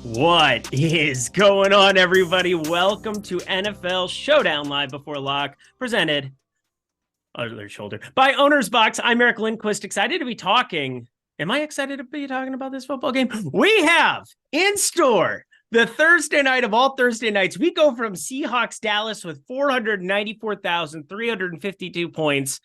What is going on, everybody? Welcome to NFL Showdown Live Before Lock, presented other shoulder by OwnersBox. I'm Eric Lindquist, excited to be talking. Am I excited to be talking about this football game? We have in store the Thursday night of all Thursday nights. We go from Seahawks Dallas with 494,352 points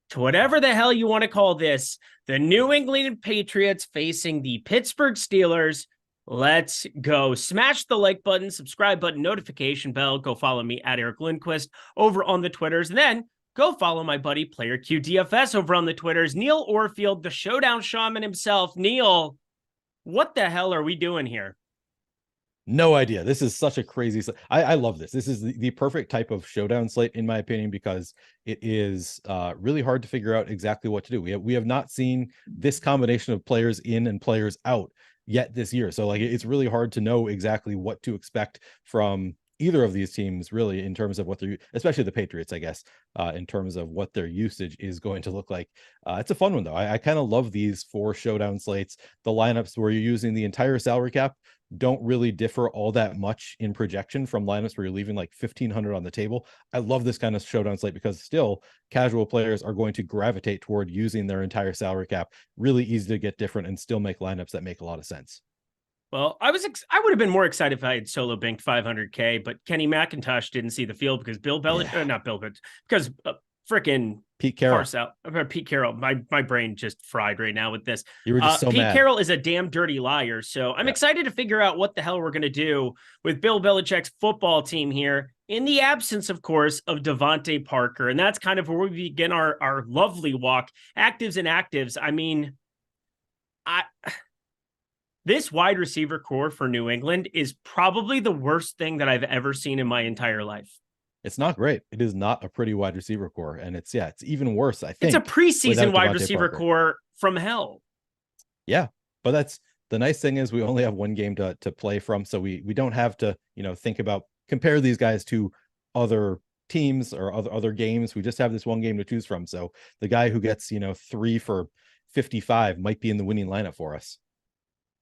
to whatever the hell you want to call this, the New England Patriots facing the Pittsburgh Steelers. Let's go. Smash the like button, subscribe button, notification bell. Go follow me at Eric Lindquist over on the Twitters. And then go follow my buddy Player Q DFS over on the Twitters. Neil Orfield, the Showdown Shaman himself. Neil, what the hell are we doing here? No idea. This is such a crazy. I love this. This is the perfect type of showdown slate, in my opinion, because it is really hard to figure out exactly what to do. We have not seen this combination of players in and players out yet this year. So like it's really hard to know exactly what to expect from either of these teams, really, in terms of what they're, especially the Patriots, I guess, in terms of what their usage is going to look like. It's a fun one, though. I kind of love these 4 showdown slates. The lineups where you're using the entire salary cap don't really differ all that much in projection from lineups where you're leaving like 1,500 on the table. I love this kind of showdown slate because still casual players are going to gravitate toward using their entire salary cap. Really easy to get different and still make lineups that make a lot of sense. Well, I would have been more excited if I had solo banked 500K, but Kenny McIntosh didn't see the field because Bill Belichick, not Bill, but because freaking Pete Carroll. Pete Carroll. My brain just fried right now with this. You were just so Pete mad. Carroll is a damn dirty liar. So I'm excited to figure out what the hell we're going to do with Bill Belichick's football team here in the absence, of course, of Devontae Parker. And that's kind of where we begin our lovely walk. Actives and actives. I mean, this wide receiver core for New England is probably the worst thing that I've ever seen in my entire life. It's not great. It is not a pretty wide receiver core. And it's even worse, I think. It's a preseason wide receiver core from hell. Yeah. But that's the nice thing is we only have one game to play from. So we don't have to, think about compare these guys to other teams or other games. We just have this one game to choose from. So the guy who gets, 3 for 55 might be in the winning lineup for us.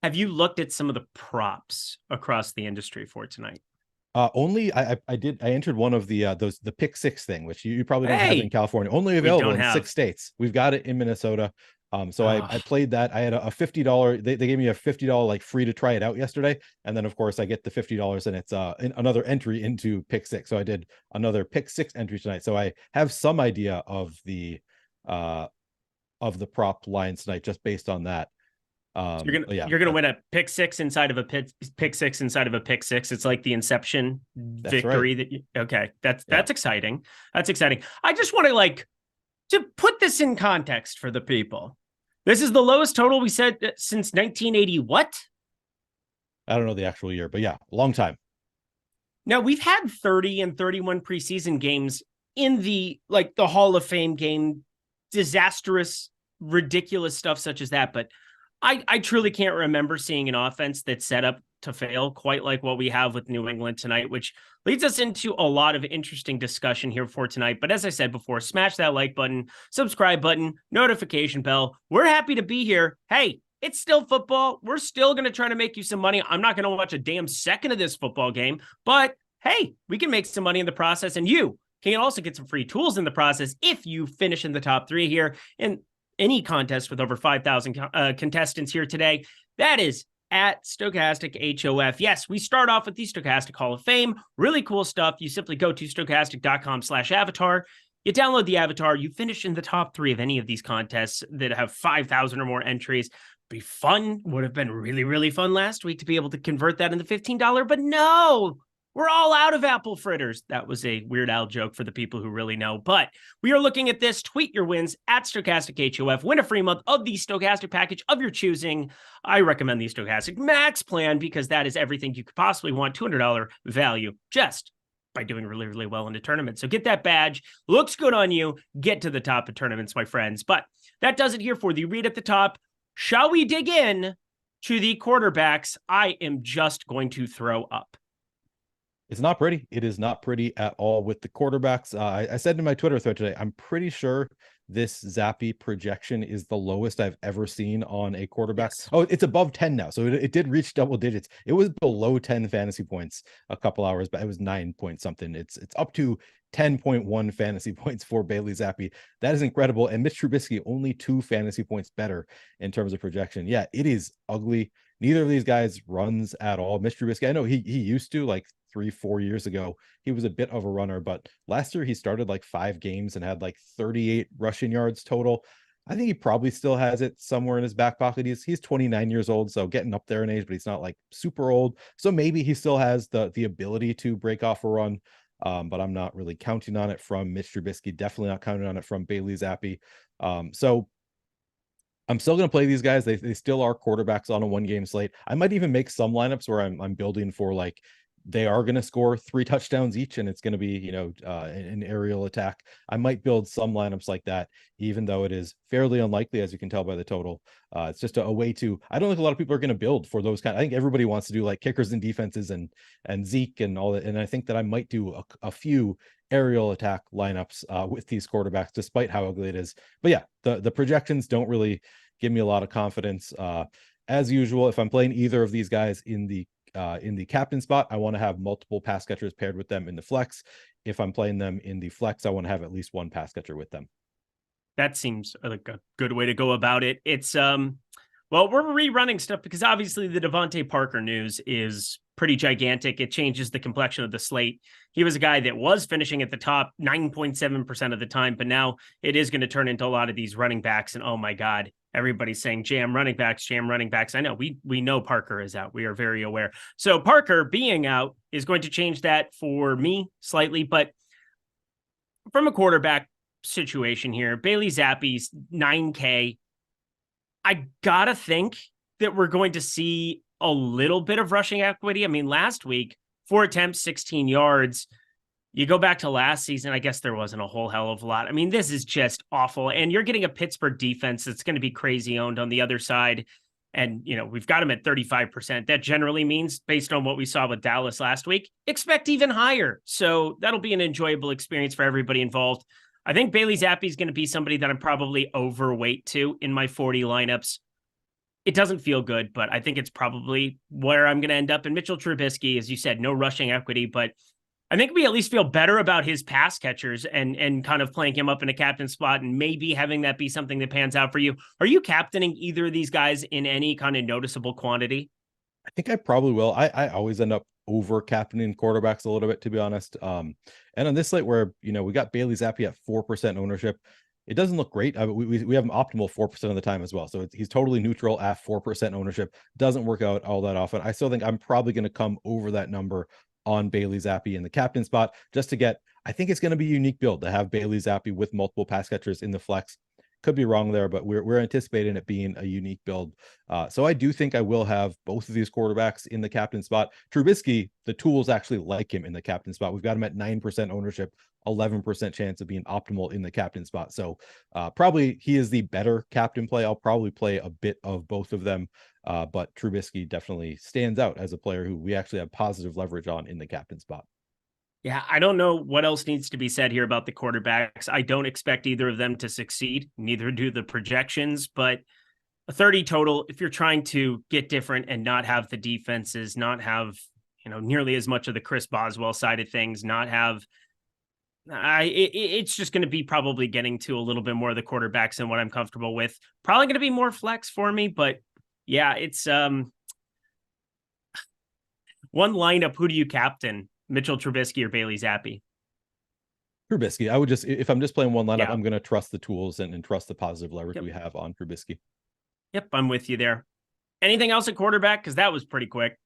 Have you looked at some of the props across the industry for tonight? Only I entered one of the pick 6 thing, which you probably don't have in California. Only available in 6 states. We've got it in Minnesota. So I played that. I had a $50. They gave me a $50 like free to try it out yesterday, and then of course I get the $50 and it's another entry into pick 6. So I did another pick 6 entry tonight. So I have some idea of the prop lines tonight just based on that. You're gonna win a pick 6 inside of a pick 6 inside of a pick 6. It's like the Inception victory. Right. That's exciting. That's exciting. I just want to put this in context for the people. This is the lowest total we said since 1980. What? I don't know the actual year, but yeah, long time. Now we've had 30 and 31 preseason games in the Hall of Fame game, disastrous, ridiculous stuff such as that, but I truly can't remember seeing an offense that's set up to fail quite like what we have with New England tonight, which leads us into a lot of interesting discussion here for tonight. But as I said before, smash that like button, subscribe button, notification bell. We're happy to be here. Hey, it's still football. We're still going to try to make you some money. I'm not going to watch a damn second of this football game, but hey, we can make some money in the process, and you can also get some free tools in the process if you finish in the top 3 here. And any contest with over 5,000 contestants here today. That is at Stokastic HOF. Yes, we start off with the Stokastic Hall of Fame. Really cool stuff. You simply go to stokastic.com/avatar. You download the avatar. You finish in the top 3 of any of these contests that have 5,000 or more entries. Be fun. Would have been really, really fun last week to be able to convert that into $15, but no. We're all out of apple fritters. That was a Weird Al joke for the people who really know. But we are looking at this. Tweet your wins at Stokastic HOF. Win a free month of the Stokastic package of your choosing. I recommend the Stokastic Max plan because that is everything you could possibly want. $200 value just by doing really, really well in a tournament. So get that badge. Looks good on you. Get to the top of tournaments, my friends. But that does it here for the read at the top. Shall we dig in to the quarterbacks? I am just going to throw up. It's not pretty. It is not pretty at all with the quarterbacks. I said in my Twitter thread today, I'm pretty sure this Zappy projection is the lowest I've ever seen on a quarterback. Yes. Oh, it's above 10 now. So it did reach double digits. It was below 10 fantasy points a couple hours, but it was 9 point something. It's up to 10.1 fantasy points for Bailey Zappe. That is incredible. And Mitch Trubisky only 2 fantasy points better in terms of projection. Yeah, it is ugly. Neither of these guys runs at all. Mitch Trubisky, I know he used to, like 3-4 years ago, he was a bit of a runner, but last year he started like 5 games and had like 38 rushing yards total. I think he probably still has it somewhere in his back pocket. He's 29 years old, so getting up there in age, but he's not like super old. So maybe he still has the ability to break off a run. But I'm not really counting on it from Mitch Trubisky. Definitely not counting on it from Bailey Zappe. So I'm still going to play these guys. They still are quarterbacks on a 1-game slate. I might even make some lineups where I'm building for like they are going to score 3 touchdowns each, and it's going to be, an aerial attack. I might build some lineups like that, even though it is fairly unlikely, as you can tell by the total. It's just a way to, I don't think a lot of people are going to build for those I think everybody wants to do like kickers and defenses and Zeke and all that. And I think that I might do a few aerial attack lineups with these quarterbacks, despite how ugly it is. But yeah, the projections don't really give me a lot of confidence. As usual, if I'm playing either of these guys in the captain spot, I want to have multiple pass catchers paired with them in the flex. If I'm playing them in the flex, I want to have at least 1 pass catcher with them. That seems like a good way to go about it. It's well, we're rerunning stuff because obviously the Devontae Parker news is pretty gigantic. It changes the complexion of the slate. He was a guy that was finishing at the top 9.7% of the time, but now it is going to turn into a lot of these running backs. And oh my God, everybody's saying jam running backs. I know we know Parker is out. We are very aware. So Parker being out is going to change that for me slightly, but from a quarterback situation here, Bailey Zappe's 9K. I gotta think that we're going to see a little bit of rushing equity. I mean, last week, 4 attempts, 16 yards. You go back to last season, I guess there wasn't a whole hell of a lot. I mean, this is just awful. And you're getting a Pittsburgh defense that's going to be crazy owned on the other side. And, we've got him at 35%. That generally means, based on what we saw with Dallas last week, expect even higher. So that'll be an enjoyable experience for everybody involved. I think Bailey Zappe is going to be somebody that I'm probably overweight to in my 40 lineups. It doesn't feel good, but I think it's probably where I'm going to end up. And Mitchell Trubisky, as you said, no rushing equity, but I think we at least feel better about his pass catchers and kind of playing him up in a captain spot and maybe having that be something that pans out for you. Are you captaining either of these guys in any kind of noticeable quantity? I think I probably will. I always end up over captaining quarterbacks a little bit, to be honest. And on this slate where, we got Bailey Zappe at 4% ownership, it doesn't look great. We have him optimal 4% of the time as well. So he's totally neutral at 4% ownership. Doesn't work out all that often. I still think I'm probably going to come over that number on Bailey Zappe in the captain spot just to get, I think it's going to be a unique build to have Bailey Zappe with multiple pass catchers in the flex. Could be wrong there, but we're anticipating it being a unique build. So I do think I will have both of these quarterbacks in the captain spot. Trubisky, the tools actually like him in the captain spot. We've got him at 9% ownership, 11% chance of being optimal in the captain spot. So probably he is the better captain play. I'll probably play a bit of both of them. But Trubisky definitely stands out as a player who we actually have positive leverage on in the captain spot. Yeah, I don't know what else needs to be said here about the quarterbacks. I don't expect either of them to succeed. Neither do the projections, but a 30 total, if you're trying to get different and not have the defenses, not have, nearly as much of the Chris Boswell side of things, not have, it's just going to be probably getting to a little bit more of the quarterbacks than what I'm comfortable with. Probably going to be more flex for me, but yeah, it's one lineup. Who do you captain? Mitchell Trubisky or Bailey Zappe? Trubisky. I would just, if I'm just playing one lineup, Yeah. I'm going to trust the tools and trust the positive leverage Yep. we have on Trubisky. Yep, I'm with you there. Anything else at quarterback? Because that was pretty quick.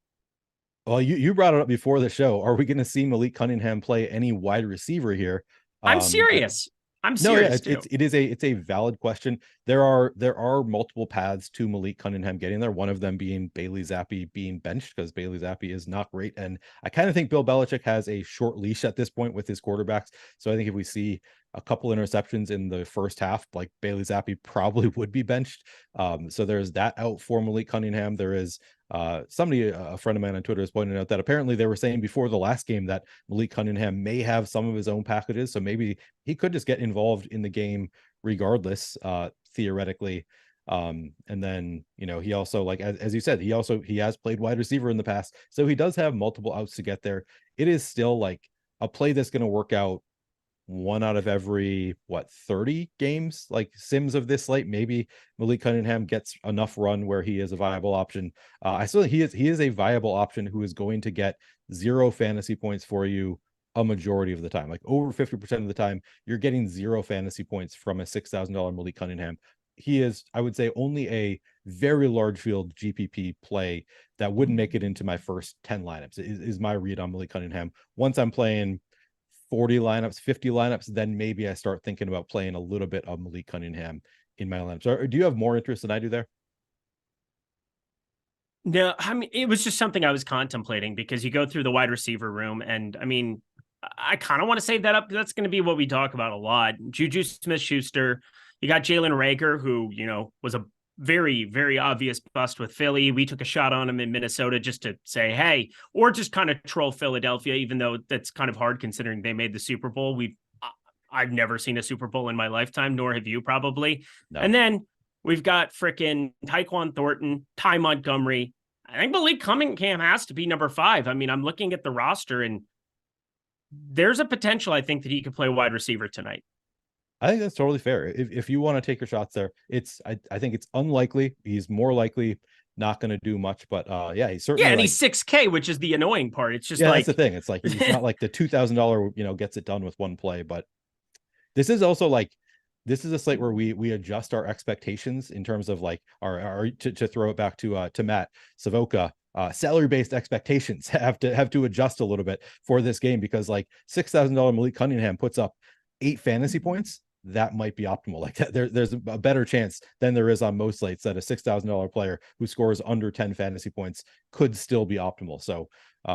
Well, you brought it up before the show. Are we going to see Malik Cunningham play any wide receiver here? I'm serious. I'm serious. It's a valid question. There are multiple paths to Malik Cunningham getting there. One of them being Bailey Zappe being benched because Bailey Zappe is not great. And I kind of think Bill Belichick has a short leash at this point with his quarterbacks. So I think if we see a couple interceptions in the first half, like Bailey Zappe probably would be benched. So there's that out for Malik Cunningham. There is somebody, a friend of mine on Twitter, has pointed out that apparently they were saying before the last game that Malik Cunningham may have some of his own packages. So maybe he could just get involved in the game regardless, theoretically. And then, he also, like, as you said, he has played wide receiver in the past, so he does have multiple outs to get there. It is still like a play that's going to work out one out of every 30 games, like sims of this slate. Maybe Malik Cunningham gets enough run where he is a viable option. I still he is a viable option who is going to get 0 fantasy points for you a majority of the time. Like over 50% of the time, you're getting 0 fantasy points from a $6,000 Malik Cunningham. He is, I would say, only a very large field GPP play that wouldn't make it into my first 10 lineups, is my read on Malik Cunningham. Once I'm playing 40 lineups, 50 lineups, then maybe I start thinking about playing a little bit of Malik Cunningham in my lineups. Or do you have more interest than I do there? No, I mean, it was just something I was contemplating, because you go through the wide receiver room, and I mean, I kind of want to save that up, because that's going to be what we talk about a lot. Juju Smith-Schuster, you got Jalen Reagor, who, was a very, very obvious bust with Philly. We took a shot on him in Minnesota just to say, hey, or just kind of troll Philadelphia, even though that's kind of hard considering they made the Super Bowl. I've never seen a Super Bowl in my lifetime, nor have you probably. No. And then we've got frickin' Tyquan Thornton, Ty Montgomery. I think Malik Cunningham has to be number 5. I mean, I'm looking at the roster, and there's a potential, I think, that he could play wide receiver tonight. I think that's totally fair. If you want to take your shots there, I think it's unlikely. He's more likely not going to do much, but yeah, he's certainly. Yeah, and he's $6K, which is the annoying part. It's just that's the thing. It's like, it's not like the $2,000, gets it done with one play. But this is also like, this is a slate where we adjust our expectations in terms of like our to throw it back to Matt Savoca. Salary-based expectations have to adjust a little bit for this game, because like $6,000 Malik Cunningham puts up 8 fantasy points. That might be optimal. Like that, there's a better chance than there is on most slates that a $6,000 player who scores under 10 fantasy points could still be optimal. So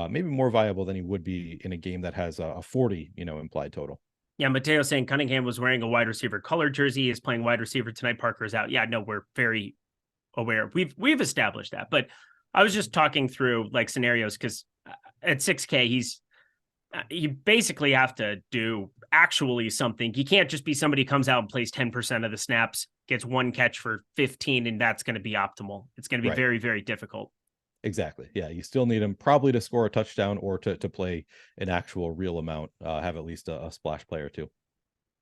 maybe more viable than he would be in a game that has a 40, implied total. Yeah, Mateo saying Cunningham was wearing a wide receiver color jersey. He is playing wide receiver tonight. Parker's out. Yeah, no, we're very aware. We've established that. But I was just talking through like scenarios, because at 6K, you basically have to do actually something. You can't just be somebody who comes out and plays 10% of the snaps, gets 1 catch for 15, and that's going to be optimal. It's going to be very, very difficult. Exactly. Yeah, you still need him probably to score a touchdown or to play an actual real amount, have at least a splash play or two.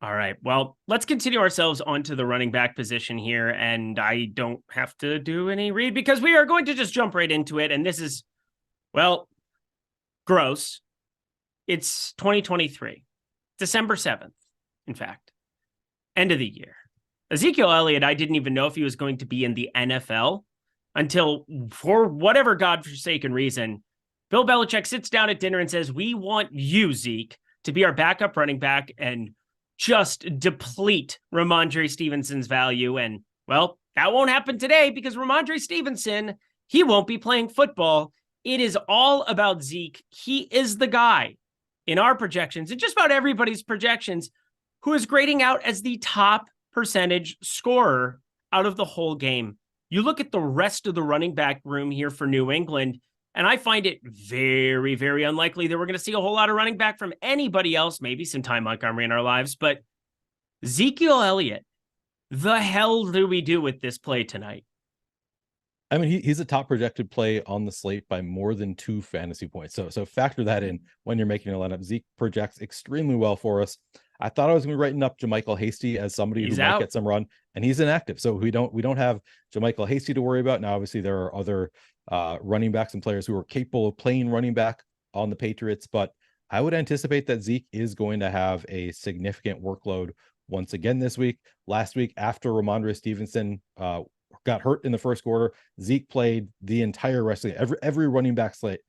All right. Well, let's continue ourselves onto the running back position here. And I don't have to do any read, because we are going to just jump right into it. And this is, well, gross. It's 2023, December 7th, in fact, end of the year. Ezekiel Elliott, I didn't even know if he was going to be in the NFL until, for whatever godforsaken reason, Bill Belichick sits down at dinner and says, we want you, Zeke, to be our backup running back and just deplete Ramondre Stevenson's value. And, well, that won't happen today, because Ramondre Stevenson, he won't be playing football. It is all about Zeke. He is the guy in our projections, and just about everybody's projections, who is grading out as the top percentage scorer out of the whole game. You look at the rest of the running back room here for New England, and I find it very, very unlikely that we're going to see a whole lot of running back from anybody else, maybe some Ty Montgomery in our lives, but Ezekiel Elliott, the hell do we do with this play tonight? I mean, he's a top projected play on the slate by more than 2 fantasy points. So factor that in when you're making a lineup. Zeke projects extremely well for us. I thought I was going to be writing up JaMychal Hasty as somebody who might get some run, and he's inactive. So we don't have JaMychal Hasty to worry about. Now, obviously, there are other running backs and players who are capable of playing running back on the Patriots, but I would anticipate that Zeke is going to have a significant workload once again this week. Last week, after Ramondre Stevenson got hurt in the first quarter, Zeke played the entire rest of the every running back slate,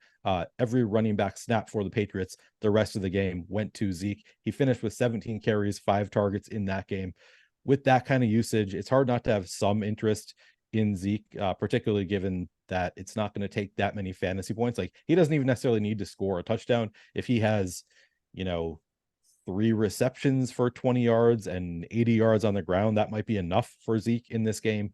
every running back snap for the Patriots. The rest of the game went to Zeke. He finished with 17 carries, 5 targets in that game. With that kind of usage, it's hard not to have some interest in Zeke, particularly given that it's not going to take that many fantasy points. Like, he doesn't even necessarily need to score a touchdown. If he has, 3 receptions for 20 yards and 80 yards on the ground, that might be enough for Zeke in this game.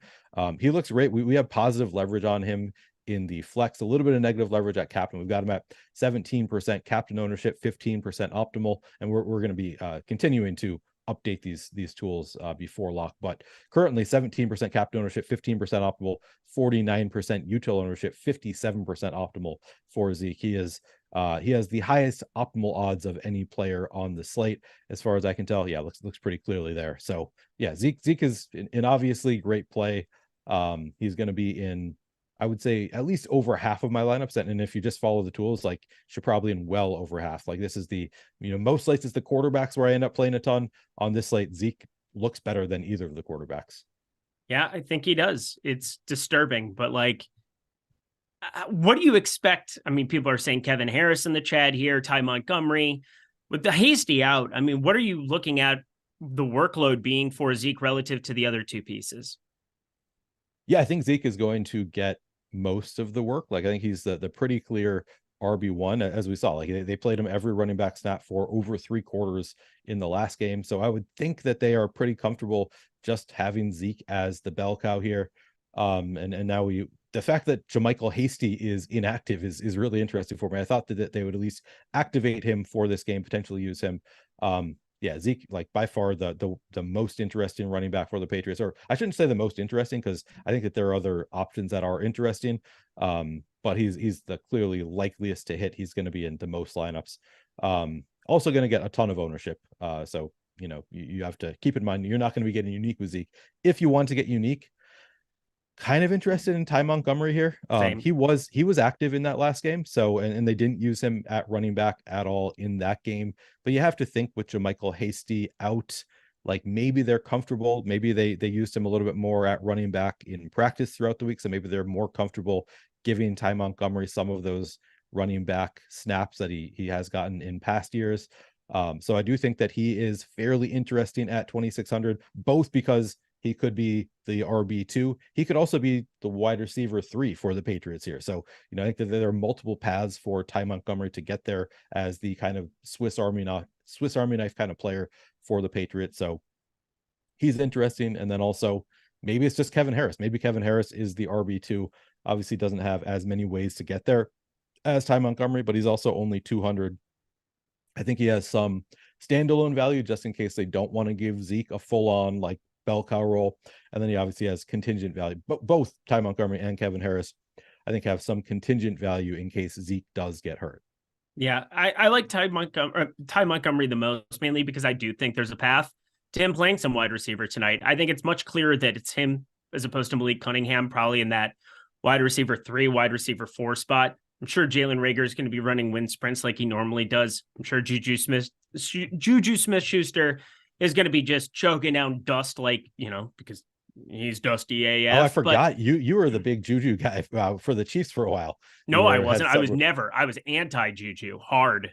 He looks great. We have positive leverage on him in the flex, a little bit of negative leverage at captain. We've got him at 17% captain ownership, 15% optimal, and we're going to be continuing to update these tools before lock. But currently 17% captain ownership, 15% optimal, 49% util ownership, 57% optimal for Zeke. He has the highest optimal odds of any player on the slate, as far as I can tell. Yeah, looks pretty clearly there. So yeah, Zeke is an obviously great play. He's going to be in, I would say, at least over half of my lineups. And if you just follow the tools, like, should probably in well over half. Like, this is the, most slates it's the quarterbacks where I end up playing a ton. On this slate, Zeke looks better than either of the quarterbacks. Yeah, I think he does. It's disturbing, but like, what do you expect? I mean, people are saying Kevin Harris in the chat here, Ty Montgomery. With the Hasty out, I mean, what are you looking at the workload being for Zeke relative to the other two pieces? Yeah, I think Zeke is going to get most of the work. Like, I think he's the pretty clear RB1, as we saw. Like, they played him every running back snap for over 3/4 in the last game. So I would think that they are pretty comfortable just having Zeke as the bell cow here. And now the fact that JaMychal Hasty is inactive is really interesting for me. I thought that they would at least activate him for this game, potentially use him. Yeah, Zeke, like, by far the most interesting running back for the Patriots. Or I shouldn't say the most interesting, because I think that there are other options that are interesting. But he's the clearly likeliest to hit. He's going to be in the most lineups. Also going to get a ton of ownership. So, you have to keep in mind, you're not going to be getting unique with Zeke. If you want to get unique, kind of interested in Ty Montgomery here. He was active in that last game. So, and they didn't use him at running back at all in that game. But you have to think, with JaMychal Hasty out, like, maybe they're comfortable. Maybe they used him a little bit more at running back in practice throughout the week. So maybe they're more comfortable giving Ty Montgomery some of those running back snaps that he has gotten in past years. So I do think that he is fairly interesting at 2,600, both because he could be the RB2. He could also be the wide receiver 3 for the Patriots here. So, I think that there are multiple paths for Ty Montgomery to get there as the kind of Swiss Army knife kind of player for the Patriots. So he's interesting. And then also, maybe it's just Kevin Harris. Maybe Kevin Harris is the RB2. Obviously doesn't have as many ways to get there as Ty Montgomery, but he's also only 200. I think he has some standalone value just in case they don't want to give Zeke a full-on, like, bell cow role. And then he obviously has contingent value. But both Ty Montgomery and Kevin Harris, I think, have some contingent value in case Zeke does get hurt. Yeah, I like Ty Montgomery the most, mainly because I do think there's a path to him playing some wide receiver tonight. I think it's much clearer that it's him as opposed to Malik Cunningham, probably in that wide receiver 3, wide receiver 4 spot. I'm sure Jalen Reagor is going to be running wind sprints like he normally does. I'm sure Juju Smith-Schuster is going to be just choking down dust, like, because he's dusty AF. Oh, I forgot you were the big Juju guy for the Chiefs for a while. No, I wasn't. I was anti-Juju. Hard.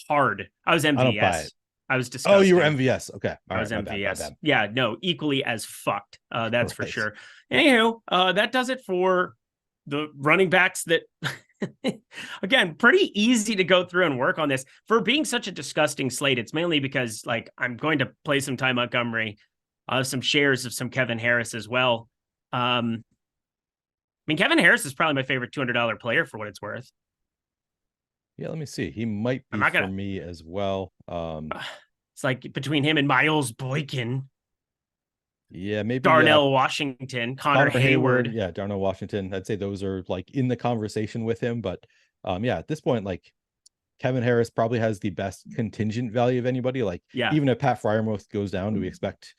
I was MVS. I was disgusting. Oh, you were MVS. Okay. I was MVS. Bad. Yeah, no, equally as fucked. That's for sure. Anywho, that does it for the running backs that, again, pretty easy to go through and work on this. For being such a disgusting slate, it's mainly because, like, I'm going to play some Ty Montgomery, some shares of some Kevin Harris as well. I mean, Kevin Harris is probably my favorite $200 player for what it's worth. Yeah, let me see. He might be for me as well. It's like between him and Miles Boykin. Yeah, maybe Darnell Washington, Connor Hayward. Yeah, Darnell Washington. I'd say those are, like, in the conversation with him. But yeah, at this point, like, Kevin Harris probably has the best contingent value of anybody. Like, even if Pat Freiermuth goes down, do we expect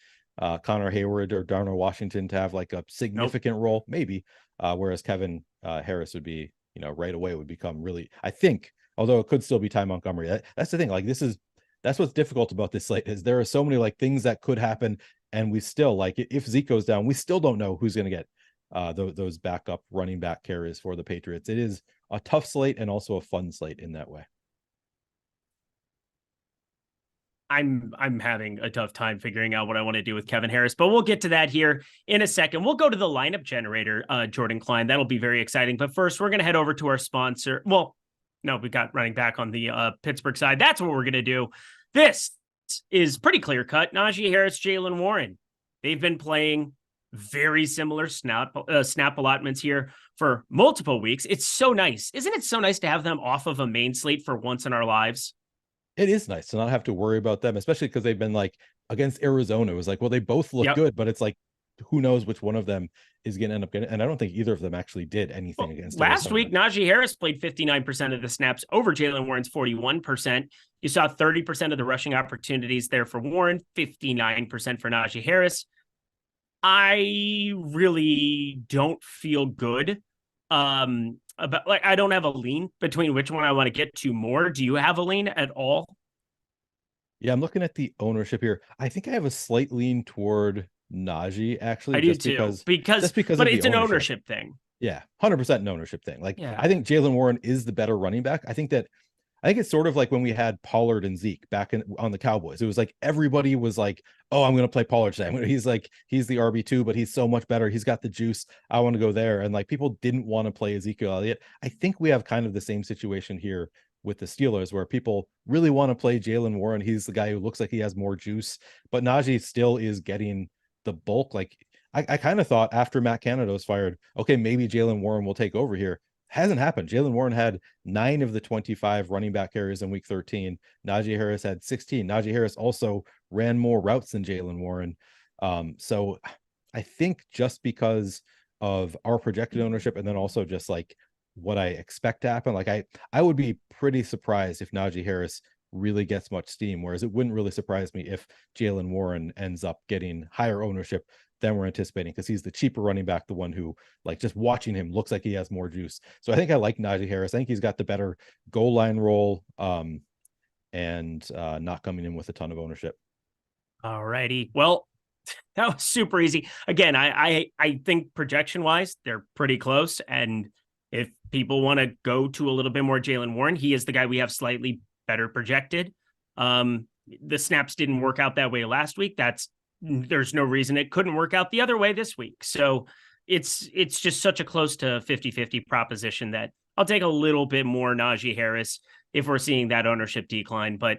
Connor Hayward or Darnell Washington to have, like, a significant role? Maybe. Whereas Kevin Harris would be, right away would become really, I think, although it could still be Ty Montgomery. That's the thing. Like, that's what's difficult about this slate, is there are so many, like, things that could happen. And we still, like, if Zeke goes down, we still don't know who's going to get those backup running back carries for the Patriots. It is a tough slate and also a fun slate in that way. I'm having a tough time figuring out what I want to do with Kevin Harris, but we'll get to that here in a second. We'll go to the lineup generator, Jordan Klein. That'll be very exciting. But first, we're going to head over to our sponsor. Well, no, we got running back on the Pittsburgh side. That's what we're going to do. This is pretty clear cut. Najee Harris, Jaylen Warren. They've been playing very similar snap allotments here for multiple weeks. It's so nice. Isn't it so nice to have them off of a main slate for once in our lives? It is nice to not have to worry about them, especially because they've been, like, against Arizona. It was like, well, they both look Yep. good, but it's like, who knows which one of them is going to end up getting, and I don't think either of them actually did anything Well, against last Arizona. week, Najee Harris played 59% of the snaps over Jaylen Warren's 41%. You saw 30% of the rushing opportunities there for Warren, 59% for Najee Harris. I really don't feel good about, like, I don't have a lean between which one I want to get to more. Do you have a lean at all? Yeah, I'm looking at the ownership here. I think I have a slight lean toward Najee, actually, I do too, just because but of the it's an ownership. ownership thing. Yeah, 100% an ownership thing. Like, Yeah. I think Jaylen Warren is the better running back. I think it's sort of like when we had Pollard and Zeke back on the Cowboys. It was like everybody was like, "Oh, I'm going to play Pollard today. He's the RB2, but he's so much better. He's got the juice. I want to go there." And like people didn't want to play Ezekiel Elliott. I think we have kind of the same situation here with the Steelers, where people really want to play Jaylen Warren. He's the guy who looks like he has more juice, but Najee still is getting the bulk. Like I kind of thought after Matt Canada was fired, okay, maybe Jaylen Warren will take over here. Hasn't happened. Jaylen Warren had 9 of the 25 running back carries in week 13. Najee Harris had 16. Najee Harris also ran more routes than Jaylen Warren. So I think just because of our projected ownership, and then also just like what I expect to happen, like I would be pretty surprised if Najee Harris really gets much steam, whereas it wouldn't really surprise me if Jaylen Warren ends up getting higher ownership than we're anticipating, because he's the cheaper running back, the one who, like, just watching him looks like he has more juice. So I think I like Najee Harris. I think he's got the better goal line role, and not coming in with a ton of ownership. All righty. Well, that was super easy. Again, I think projection wise, they're pretty close. And if people want to go to a little bit more Jaylen Warren, he is the guy we have slightly better projected. The snaps didn't work out that way last week. There's no reason it couldn't work out the other way this week. So it's just such a close to 50-50 proposition that I'll take a little bit more Najee Harris if we're seeing that ownership decline. But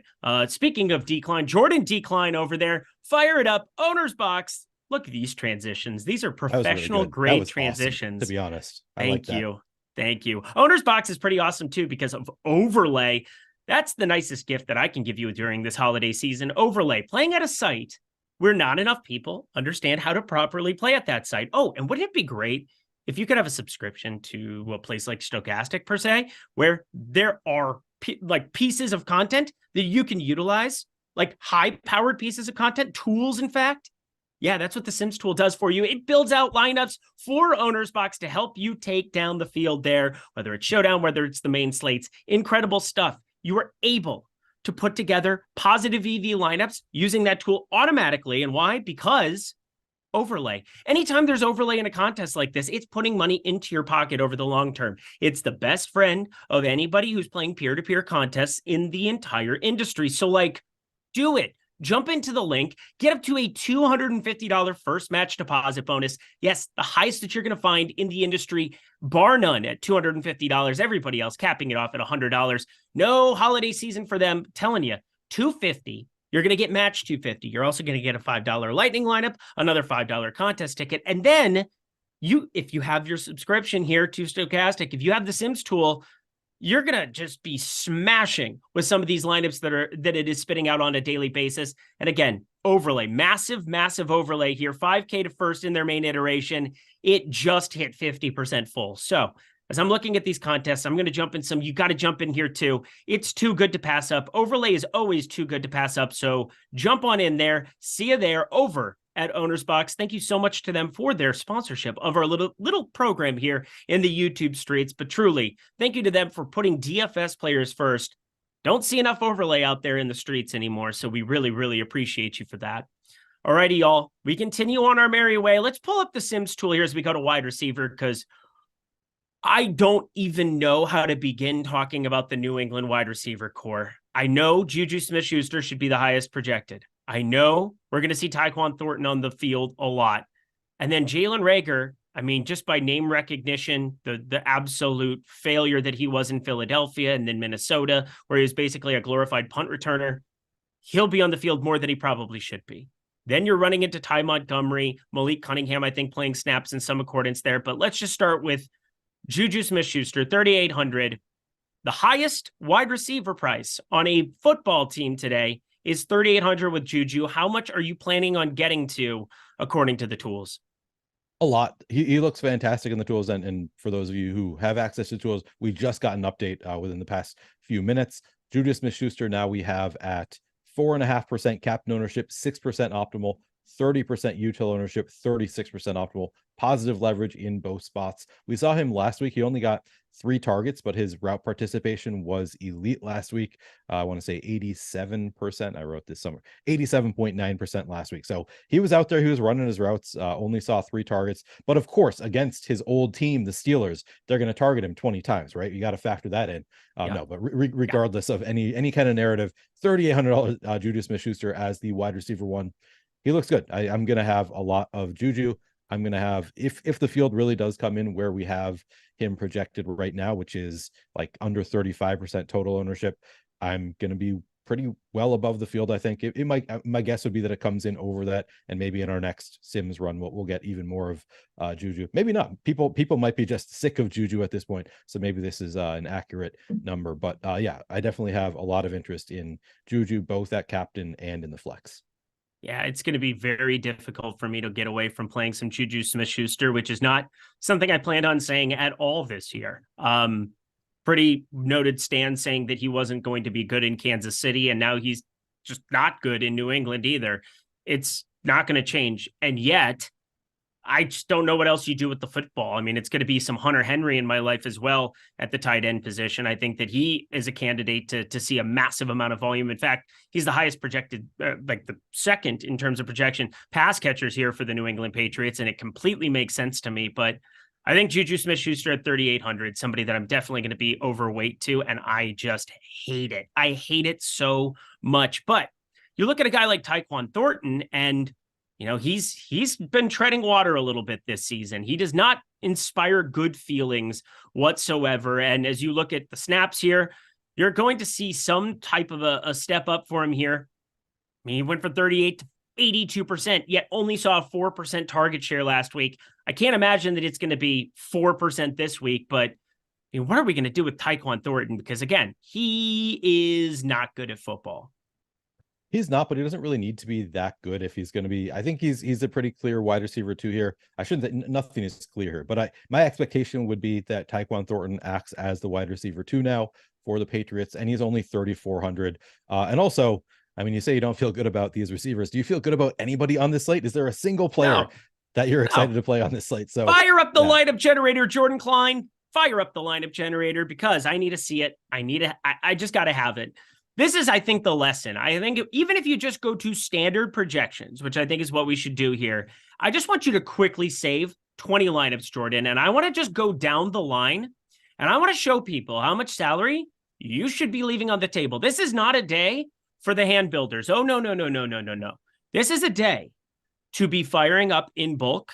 speaking of decline, Jordan decline over there, fire it up. Owner's Box. Look at these transitions. These are professional Really grade awesome, transitions. to be honest. Thank you. Thank you. Owner's Box is pretty awesome too because of Overlay. That's the nicest gift that I can give you during this holiday season. Overlay, playing at a site where not enough people understand how to properly play at that site. Oh, and wouldn't it be great if you could have a subscription to a place like Stokastic, per se, where there are like pieces of content that you can utilize, like high-powered pieces of content, tools, in fact. Yeah, that's what the Sims tool does for you. It builds out lineups for Owner's Box to help you take down the field there, whether it's Showdown, whether it's the main slates. Incredible stuff. You are able to put together positive EV lineups using that tool automatically. And why? Because Overlay. Anytime there's overlay in a contest like this, it's putting money into your pocket over the long term. It's the best friend of anybody who's playing peer-to-peer contests in the entire industry. So, like, do it. Jump into the link, get up to a $250 first match deposit bonus. Yes, the highest that you're going to find in the industry, bar none, at $250. Everybody else capping it off at $100. No holiday season for them. I'm telling you, $250. You're going to get match $250. You're also going to get a $5 lightning lineup, another $5 contest ticket. And then if you have your subscription here to Stokastic, if you have the Sims tool, you're going to just be smashing with some of these lineups that it is spitting out on a daily basis. And again, overlay, massive overlay here, 5K to first in their main iteration. It just hit 50% full. So as I'm looking at these contests, I'm going to jump in some. You got to jump in here too. It's too good to pass up. Overlay is always too good to pass up. So jump on in there. See you there over at Owner's Box. Thank you so much to them for their sponsorship of our little program here in the YouTube streets. But truly, thank you to them for putting DFS players first. Don't see enough overlay out there in the streets anymore. So we really appreciate you for that. Alrighty, y'all. We continue on our merry way. Let's pull up the Sims tool here as we go to wide receiver, because I don't even know how to begin talking about the New England wide receiver core. I know Juju Smith-Schuster should be the highest projected. I know we're going to see Tyquan Thornton on the field a lot. And then Jalen Reagor, I mean, just by name recognition, the absolute failure that he was in Philadelphia and then Minnesota, where he was basically a glorified punt returner, he'll be on the field more than he probably should be. Then you're running into Ty Montgomery, Malik Cunningham, I think, playing snaps in some accordance there. But let's just start with Juju Smith-Schuster, 3,800. The highest wide receiver price on a football team today Is 3,800 with Juju? How much are you planning on getting to according to the tools? A lot. He looks fantastic in the tools. And for those of you who have access to tools, we just got an update within the past few minutes. Juju Smith-Schuster now we have at 4.5% captain ownership, 6% optimal, 30% util ownership, 36% optimal, positive leverage in both spots. We saw him last week. He only got 3 targets, but his route participation was elite last week. I want to say 87%. I wrote this somewhere, 87.9% last week. So he was out there. He was running his routes, only saw 3 targets. But of course, against his old team, the Steelers, they're going to target him 20 times, right? You got to factor that in. No, but regardless of any kind of narrative, $3,800 Juju Smith-Schuster as the wide receiver 1. He looks good. I'm going to have a lot of Juju. I'm going to have, if the field really does come in where we have him projected right now, which is like under 35% total ownership, I'm going to be pretty well above the field. I think it might, my guess would be that it comes in over that. And maybe in our next Sims run, we'll get even more of Juju. Maybe not. People might be just sick of Juju at this point. So maybe this is an accurate number, but yeah, I definitely have a lot of interest in Juju, both at captain and in the flex. Yeah, it's going to be very difficult for me to get away from playing some Juju Smith-Schuster, which is not something I planned on saying at all this year. Pretty noted stand saying that he wasn't going to be good in Kansas City, and now he's just not good in New England either. It's not going to change. And yet, I just don't know what else you do with the football. I mean, it's going to be some Hunter Henry in my life as well at the tight end position. I think that he is a candidate to see a massive amount of volume. In fact, he's the highest projected, like the second in terms of projection pass catchers here for the New England Patriots. And it completely makes sense to me. But I think Juju Smith-Schuster at 3,800, somebody that I'm definitely going to be overweight to. And I just hate it. I hate it so much. But you look at a guy like Tyquan Thornton and you know, he's been treading water a little bit this season. He does not inspire good feelings whatsoever. And as you look at the snaps here, you're going to see some type of a step up for him here. I mean, he went from 38 to 82%, yet only saw a 4% target share last week. I can't imagine that it's going to be 4% this week, but I mean, what are we going to do with Tyquan Thornton? Because again, he is not good at football. He's not, but he doesn't really need to be that good if he's going to be. I think he's a pretty clear wide receiver 2 here. I shouldn't say nothing is clear here, but my expectation would be that Tyquan Thornton acts as the wide receiver 2 now for the Patriots, and he's only 3,400. And also, I mean, you say you don't feel good about these receivers. Do you feel good about anybody on this slate? Is there a single player that you're excited to play on this slate? So fire up the lineup generator, Jordan Klein. Fire up the lineup generator because I need to see it. I just got to have it. This is, I think, the lesson. I think even if you just go to standard projections, which I think is what we should do here, I just want you to quickly save 20 lineups, Jordan. And I want to just go down the line and I want to show people how much salary you should be leaving on the table. This is not a day for the hand builders. Oh, no. This is a day to be firing up in bulk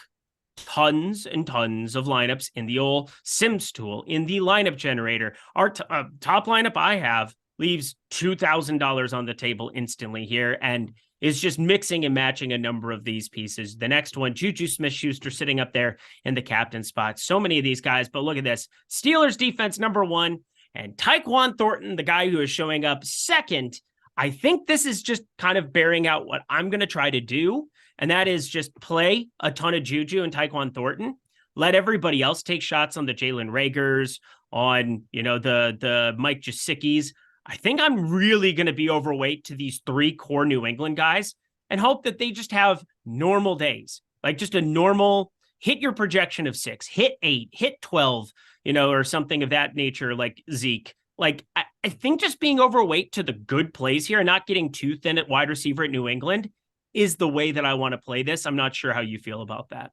tons and tons of lineups in the old Sims tool, in the lineup generator. Our top lineup I have leaves $2,000 on the table instantly here and is just mixing and matching a number of these pieces. The next one, Juju Smith-Schuster sitting up there in the captain spot. So many of these guys, but look at this. Steelers defense number 1 and Tyquan Thornton, the guy who is showing up second. I think this is just kind of bearing out what I'm going to try to do, and that is just play a ton of Juju and Tyquan Thornton. Let everybody else take shots on the Jalen Reagors, on, you know, the Mike Gesicki's. I think I'm really going to be overweight to these 3 core New England guys and hope that they just have normal days, like just a normal hit your projection of 6, hit 8, hit 12, you know, or something of that nature, like Zeke. Like, I think just being overweight to the good plays here and not getting too thin at wide receiver at New England is the way that I want to play this. I'm not sure how you feel about that.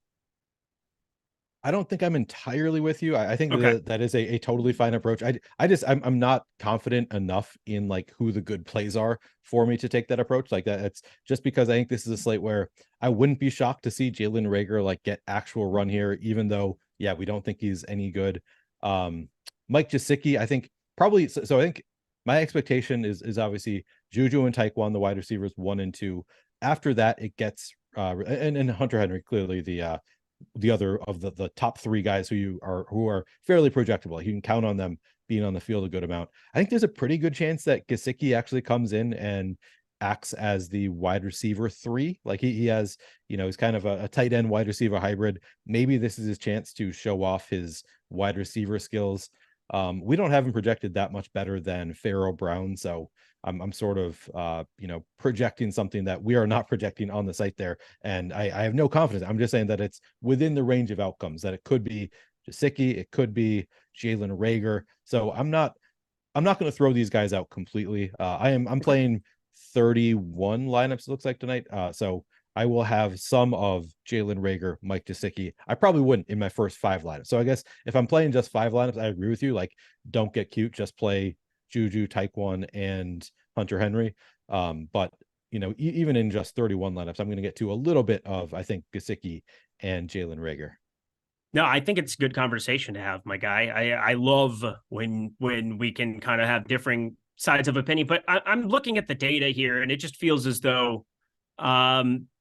I don't think I'm entirely with you. I think Okay. that is a totally fine approach. I'm not confident enough in like who the good plays are for me to take that approach like that. It's just because I think this is a slate where I wouldn't be shocked to see Jalen Reagor like get actual run here, even though, yeah, we don't think he's any good. Mike Gesicki, I think probably, so I think my expectation is obviously Juju and Tyquan, the wide receivers 1 and 2. After that, it gets, and Hunter Henry, clearly the other of the top 3 guys who are fairly projectable. You can count on them being on the field a good amount. I think there's a pretty good chance that Gesicki actually comes in and acts as the wide receiver 3. Like he has, he's kind of a tight end wide receiver hybrid. Maybe this is his chance to show off his wide receiver skills. We don't have him projected that much better than Pharaoh Brown, so I'm sort of projecting something that we are not projecting on the site there, and I have no confidence. I'm just saying that it's within the range of outcomes, that it could be Gesicki, it could be Jalen Reagor. So I'm not going to throw these guys out completely. I'm playing 31 lineups, it looks like, tonight. So I will have some of Jalen Reagor, Mike Gesicki. I probably wouldn't in my first 5 lineups. So I guess if I'm playing just 5 lineups, I agree with you. Like, don't get cute, just play Juju, Taekwon, and Hunter Henry. But even in just 31 lineups, I'm going to get to a little bit of, I think, Gesicki and Jalen Reagor. No, I think it's a good conversation to have, my guy. I love when we can kind of have differing sides of opinion, but I'm looking at the data here, and it just feels as though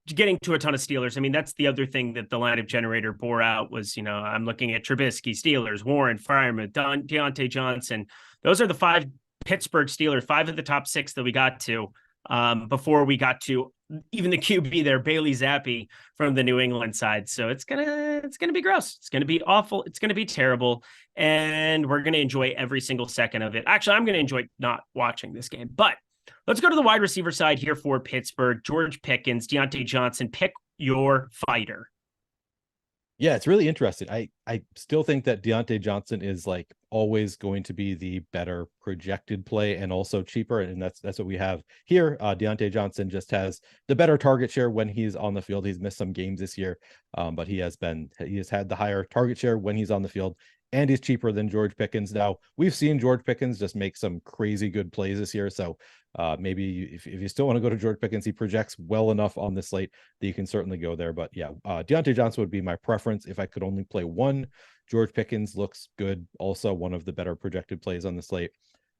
getting to a ton of Steelers. I mean, that's the other thing that the lineup generator bore out was, I'm looking at Trubisky, Steelers, Warren, Fireman, Deontay Johnson. Those are the 5 Pittsburgh Steelers, 5 of the top 6 that we got to before we got to even the QB there, Bailey Zappi from the New England side. So it's gonna be gross. It's gonna be awful. It's gonna be terrible, and we're gonna enjoy every single second of it. Actually, I'm gonna enjoy not watching this game, but let's go to the wide receiver side here for Pittsburgh. George Pickens, Deontay Johnson. Pick your fighter. Yeah, it's really interesting. I still think that Deontay Johnson is like always going to be the better projected play and also cheaper. And that's what we have here. Deontay Johnson just has the better target share when he's on the field. He's missed some games this year, but he has had the higher target share when he's on the field, and he's cheaper than George Pickens. Now, we've seen George Pickens just make some crazy good plays this year. So maybe if you still want to go to George Pickens, he projects well enough on the slate that you can certainly go there. But yeah, Deontay Johnson would be my preference if I could only play one. George Pickens looks good, also one of the better projected plays on the slate.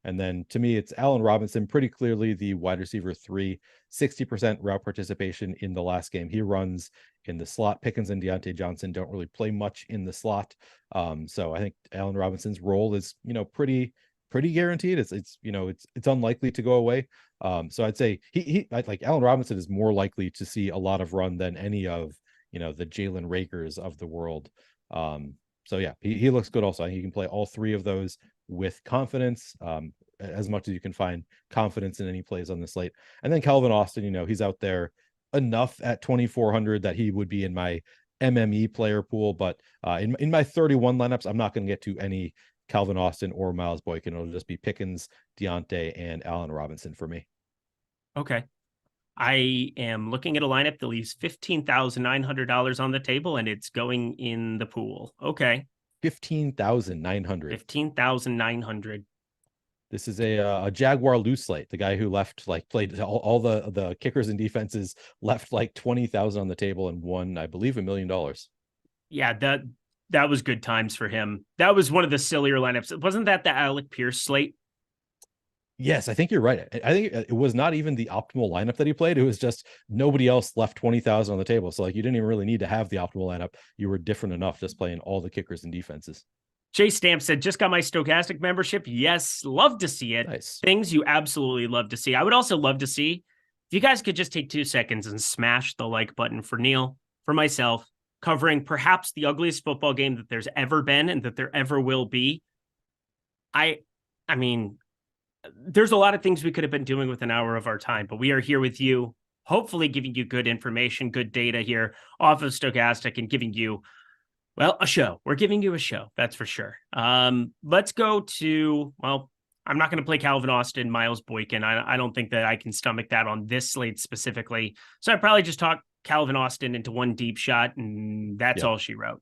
And then to me, it's Allen Robinson, pretty clearly the wide receiver 3, 60% route participation in the last game. He runs in the slot. Pickens and Deontay Johnson don't really play much in the slot. So I think Allen Robinson's role is, pretty guaranteed. It's unlikely to go away. So I'd say he like Allen Robinson is more likely to see a lot of run than any of, the Jalen Reagors of the world. So yeah, he looks good also. He can play all 3 of those with confidence, as much as you can find confidence in any plays on the slate. And then Calvin Austin, he's out there enough at 2,400 that he would be in my MME player pool. But in my 31 lineups, I'm not going to get to any Calvin Austin or Miles Boykin. It'll just be Pickens, Deontay, and Allen Robinson for me. Okay. I am looking at a lineup that leaves $15,900 on the table, and it's going in the pool. Okay. 15,900. 15,900. This is a Jaguar loose slate. The guy who played all the kickers and defenses, left like 20,000 on the table and won, I believe, $1 million. Yeah, that was good times for him. That was one of the sillier lineups. Wasn't that the Alec Pierce slate? Yes, I think you're right. I think it was not even the optimal lineup that he played. It was just nobody else left 20,000 on the table. So like you didn't even really need to have the optimal lineup. You were different enough just playing all the kickers and defenses. Jay Stamp said, just got my Stokastic membership. Yes, love to see it. Nice. Things you absolutely love to see. I would also love to see if you guys could just take 2 seconds and smash the like button for Neil, for myself, covering perhaps the ugliest football game that there's ever been and that there ever will be. I mean, there's a lot of things we could have been doing with an hour of our time, but we are here with you, hopefully giving you good information, good data here off of Stokastic and giving you, well, a show. We're giving you a show. That's for sure. Let's go to, well, I'm not going to play Calvin Austin, Miles Boykin. I don't think that I can stomach that on this slate specifically. So I probably just talk Calvin Austin into one deep shot, and that's all she wrote.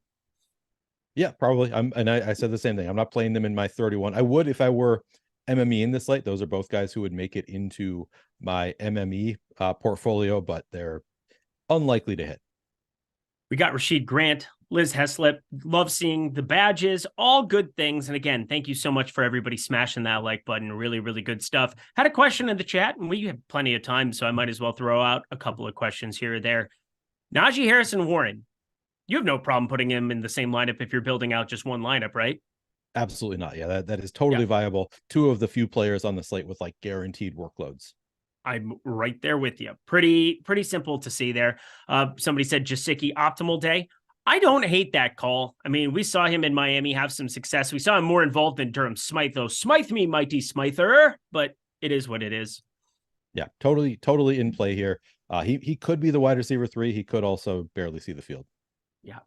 Yeah, probably. I said the same thing. I'm not playing them in my 31. I would if I were MME in this slate. Those are both guys who would make it into my MME portfolio, but they're unlikely to hit. We got Rashid Grant, Liz Heslip. Love seeing the badges, all good things. And again, thank you so much for everybody smashing that like button. Really, really good stuff. Had a question in the chat, and we have plenty of time, so I might as well throw out a couple of questions here or there. Najee Harrison Warren, you have no problem putting him in the same lineup if you're building out just one lineup, right? Absolutely not. Yeah, that is totally viable. 2 of the few players on the slate with like guaranteed workloads. I'm right there with you. Pretty simple to see there. Somebody said Jasicki optimal day. I don't hate that call. I mean, we saw him in Miami have some success. We saw him more involved than Durham Smythe, though. Smythe me, mighty Smither, but it is what it is. Yeah, totally in play here. He could be the wide receiver 3. He could also barely see the field. Yeah.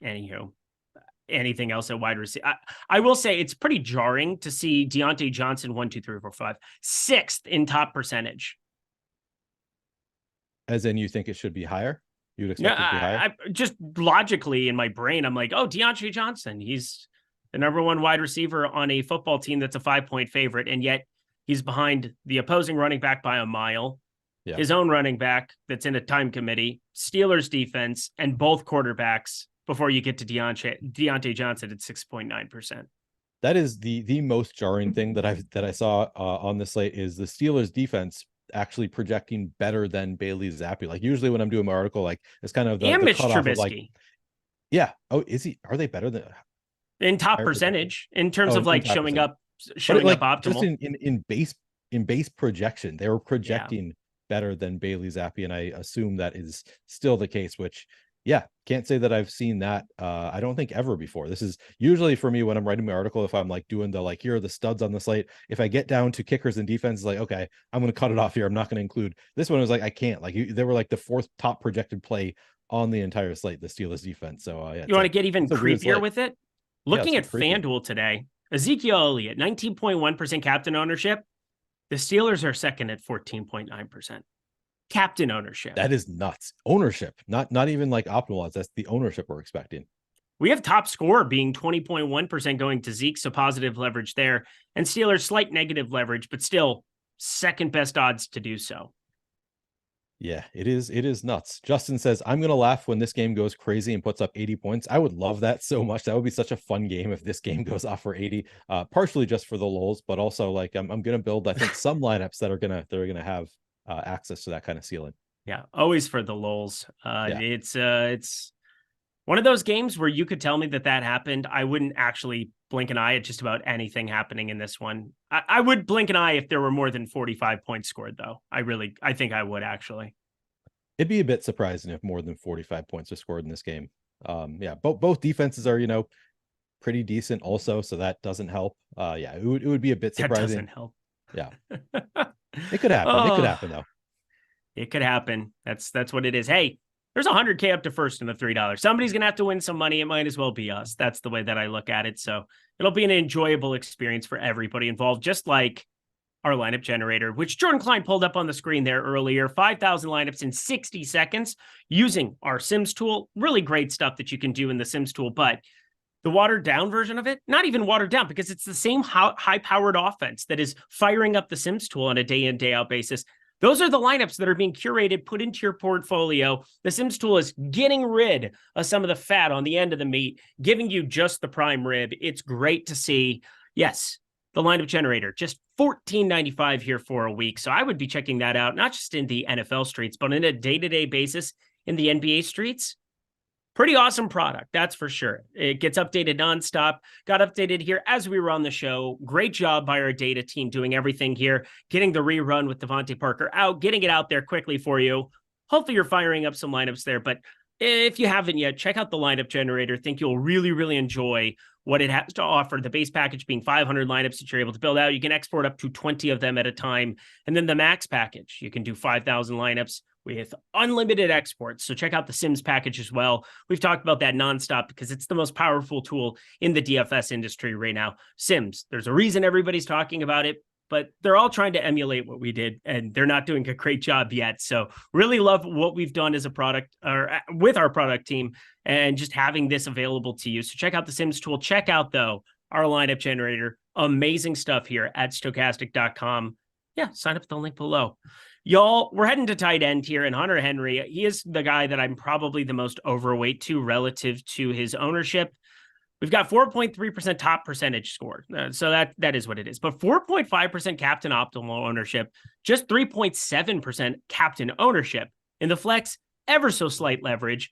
Anywho, anything else at wide receiver? I will say it's pretty jarring to see Deontay Johnson 1, 2, 3, 4, 5, 6th in top percentage. As in, you think it should be higher? You'd expect it to be higher? I just logically in my brain, I'm like, oh, Deontay Johnson, he's the number 1 wide receiver on a football team that's a 5-point favorite, and yet he's behind the opposing running back by a mile, his own running back that's in a time committee, Steelers defense, and both quarterbacks before you get to Deontay Johnson at 6.9%. That is the most jarring thing that I saw on the slate is the Steelers defense actually projecting better than Bailey Zappi. Like usually when I'm doing my article, like it's kind of the Mitch cutoff Trubisky. of like, yeah. Oh, is he? Are they better than in top percentage in terms of like showing up optimal? Just in base projection, they were projecting better than Bailey Zappi, and I assume that is still the case. Which, can't say that I've seen that. I don't think ever before. This is usually for me when I'm writing my article. If I'm like doing the like, here are the studs on the slate. If I get down to kickers and defense, like okay, I'm going to cut it off here. I'm not going to include this one. Was like I can't. Like they were like the 4th top projected play on the entire slate, the Steelers defense. So you want to get even creepier with it? Looking at FanDuel today, Ezekiel Elliott 19.1% captain ownership. The Steelers are second at 14.9%. Captain ownership. That is nuts. Ownership, not even like optimal odds. That's the ownership we're expecting. We have top score being 20.1% going to Zeke, so positive leverage there. And Steelers slight negative leverage, but still second best odds to do so. Yeah, it is nuts. Justin says, I'm going to laugh when this game goes crazy and puts up 80 points. I would love that so much. That would be such a fun game if this game goes off for 80, partially just for the lulls, but also like I'm going to build, I think, some lineups that are going to have access to that kind of ceiling. Yeah, always for the lulls. It's one of those games where you could tell me that happened. I wouldn't actually blink an eye at just about anything happening in this one. I would blink an eye if there were more than 45 points scored, though. I think I would actually. It'd be a bit surprising if more than 45 points are scored in this game. Both defenses are, pretty decent also, so that doesn't help. It would be a bit surprising. That doesn't help. Yeah. It could happen. It could happen though. It could happen. That's what it is. Hey, there's $100K up to first in the $3. Somebody's going to have to win some money. It might as well be us. That's the way that I look at it. So it'll be an enjoyable experience for everybody involved, just like our lineup generator, which Jordan Klein pulled up on the screen there earlier. 5,000 lineups in 60 seconds using our Sims tool. Really great stuff that you can do in the Sims tool, but the watered down version of it, not even watered down because it's the same high powered offense that is firing up the Sims tool on a day in, day out basis. Those are the lineups that are being curated, put into your portfolio. The Sims tool is getting rid of some of the fat on the end of the meat, giving you just the prime rib. It's great to see. Yes, the lineup generator, just $14.95 here for a week. So I would be checking that out, not just in the NFL streets, but on a day-to-day basis in the NBA streets. Pretty awesome product, that's for sure. It gets updated nonstop. Got updated here as we were on the show. Great job by our data team doing everything here, getting the rerun with Devontae Parker out, getting it out there quickly for you. Hopefully you're firing up some lineups there, but if you haven't yet, check out the lineup generator. Think you'll really, really enjoy what it has to offer. The base package being 500 lineups that you're able to build out. You can export up to 20 of them at a time. And then the max package, you can do 5,000 lineups with unlimited exports. So check out the Sims package as well. We've talked about that nonstop because it's the most powerful tool in the DFS industry right now. Sims, there's a reason everybody's talking about it, but they're all trying to emulate what we did and they're not doing a great job yet. So really love what we've done as a product or with our product team and just having this available to you. So check out the Sims tool. Check out though, our lineup generator, amazing stuff here at stokastic.com. Yeah, sign up at the link below. Y'all, we're heading to tight end here, and Hunter Henry, he is the guy that I'm probably the most overweight to relative to his ownership. We've got 4.3% top percentage scored, so that is what it is. But 4.5% captain optimal ownership, just 3.7% captain ownership. In the flex, ever so slight leverage.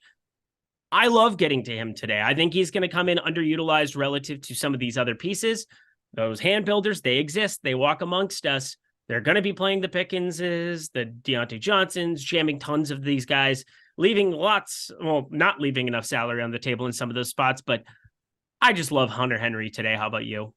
I love getting to him today. I think he's going to come in underutilized relative to some of these other pieces. Those hand builders, they exist. They walk amongst us. They're going to be playing the Pickenses, the Deontay Johnsons, jamming tons of these guys, leaving not leaving enough salary on the table in some of those spots. But I just love Hunter Henry today. How about you?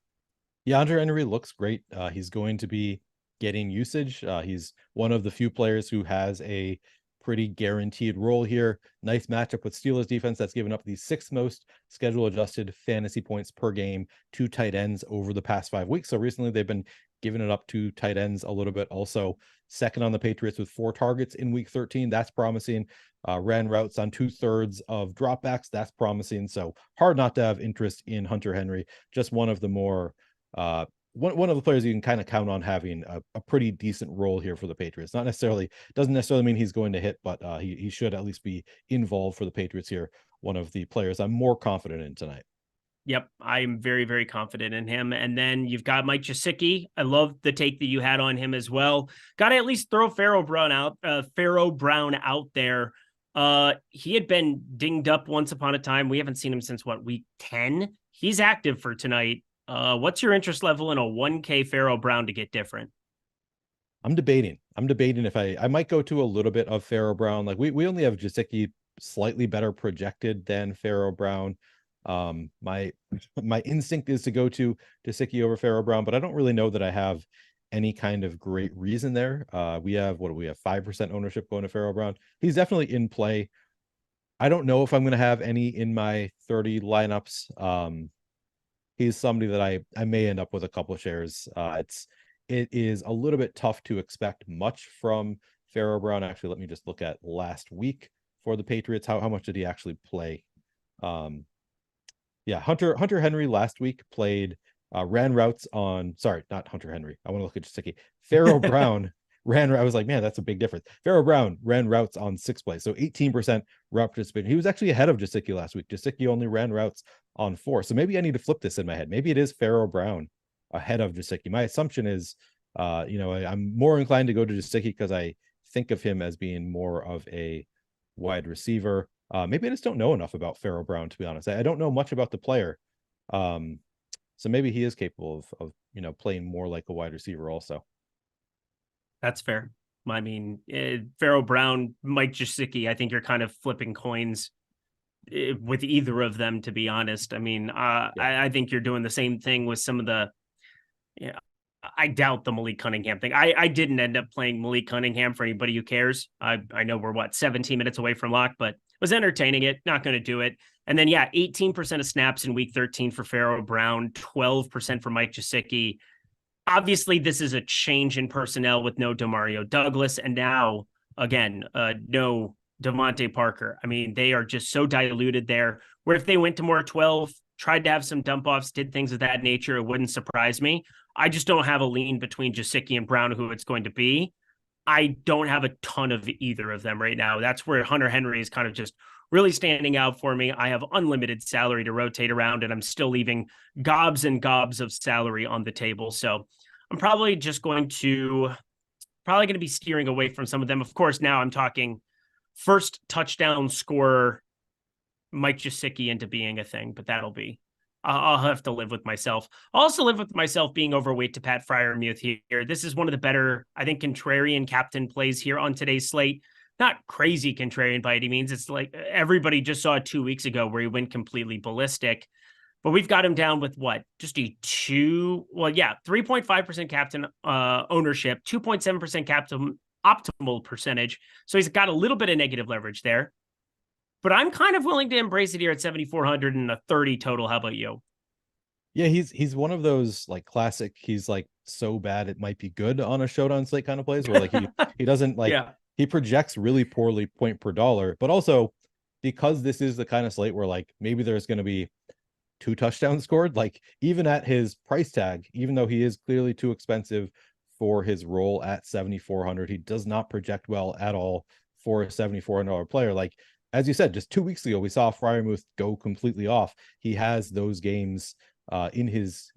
Yeah, Hunter Henry looks great. He's going to be getting usage. He's one of the few players who has a pretty guaranteed role here. Nice matchup with Steelers defense that's given up the sixth most schedule adjusted fantasy points per game to tight ends over the past 5 weeks. So recently they've been giving it up to tight ends a little bit. Also second on the Patriots with 4 targets in week 13. That's promising. Ran routes on 2/3 of dropbacks. That's promising. So hard not to have interest in Hunter Henry. Just one of the more one of the players you can kind of count on having a pretty decent role here for the Patriots. Doesn't necessarily mean he's going to hit, but he should at least be involved for the Patriots here. One of the players I'm more confident in tonight. Yep, I'm very, very confident in him. And then you've got Mike Gesicki. I love the take that you had on him as well. Got to at least throw Pharaoh Brown out there. He had been dinged up once upon a time. We haven't seen him since week 10. He's active for tonight. What's your interest level in a 1K Pharaoh Brown to get different? I'm debating if I might go to a little bit of Pharaoh Brown. Like we only have Gesicki slightly better projected than Pharaoh Brown. My instinct is to go to Gesicki over Pharaoh Brown, but I don't really know that I have any kind of great reason there. We have 5% ownership going to Pharaoh Brown. He's definitely in play. I don't know if I'm going to have any in my 30 lineups. He's somebody that I may end up with a couple of shares. It is a little bit tough to expect much from Pharaoh Brown. Actually, let me just look at last week for the Patriots. How much did he actually play? Yeah, Hunter Henry last week played ran routes on. Sorry, not Hunter Henry. I want to look at Gesicki. Pharaoh Brown I was like, man, that's a big difference. Pharaoh Brown ran routes on 6 plays, so 18% route participation. He was actually ahead of Gesicki last week. Gesicki only ran routes on 4. So maybe I need to flip this in my head. Maybe it is Pharaoh Brown ahead of Gesicki. My assumption is, I'm more inclined to go to Gesicki because I think of him as being more of a wide receiver. Maybe I just don't know enough about Pharaoh Brown, to be honest. I don't know much about the player. So maybe he is capable of playing more like a wide receiver also. That's fair. I mean, Pharaoh Brown, Mike Gesicki, I think you're kind of flipping coins with either of them, to be honest. I mean, yeah. I think you're doing the same thing with some of the, I doubt the Malik Cunningham thing. I didn't end up playing Malik Cunningham for anybody who cares. I know we're 17 minutes away from lock, but was entertaining it. Not going to do it. And then, 18% of snaps in week 13 for Pharaoh Brown, 12% for Mike Gesicki. Obviously, this is a change in personnel with no Demario Douglas. And now, again, no Devontae Parker. I mean, they are just so diluted there, where if they went to more 12, tried to have some dump offs, did things of that nature, it wouldn't surprise me. I just don't have a lean between Gesicki and Brown, who it's going to be. I don't have a ton of either of them right now. That's where Hunter Henry is kind of just really standing out for me. I have unlimited salary to rotate around, and I'm still leaving gobs and gobs of salary on the table. So I'm probably just going to be steering away from some of them. Of course, now I'm talking first touchdown scorer Mike Gesicki into being a thing, but I'll have to live with myself. I'll also live with myself being overweight to Pat Freiermuth here. This is one of the better, I think, contrarian captain plays here on today's slate. Not crazy contrarian by any means. It's like everybody just saw it 2 weeks ago where he went completely ballistic. But we've got him down with just a 3.5% captain ownership, 2.7% captain optimal percentage. So he's got a little bit of negative leverage there. But I'm kind of willing to embrace it here at 7,400 and a 30 total. How about you? Yeah, he's one of those like classic. He's like so bad it might be good on a Showdown slate kind of plays where like he doesn't like he projects really poorly point per dollar, but also because this is the kind of slate where like maybe there's going to be 2 touchdowns scored, like even at his price tag, even though he is clearly too expensive for his role at 7,400, he does not project well at all for a $7,400 player. Like, as you said, just 2 weeks ago, we saw Freiermuth go completely off. He has those games in his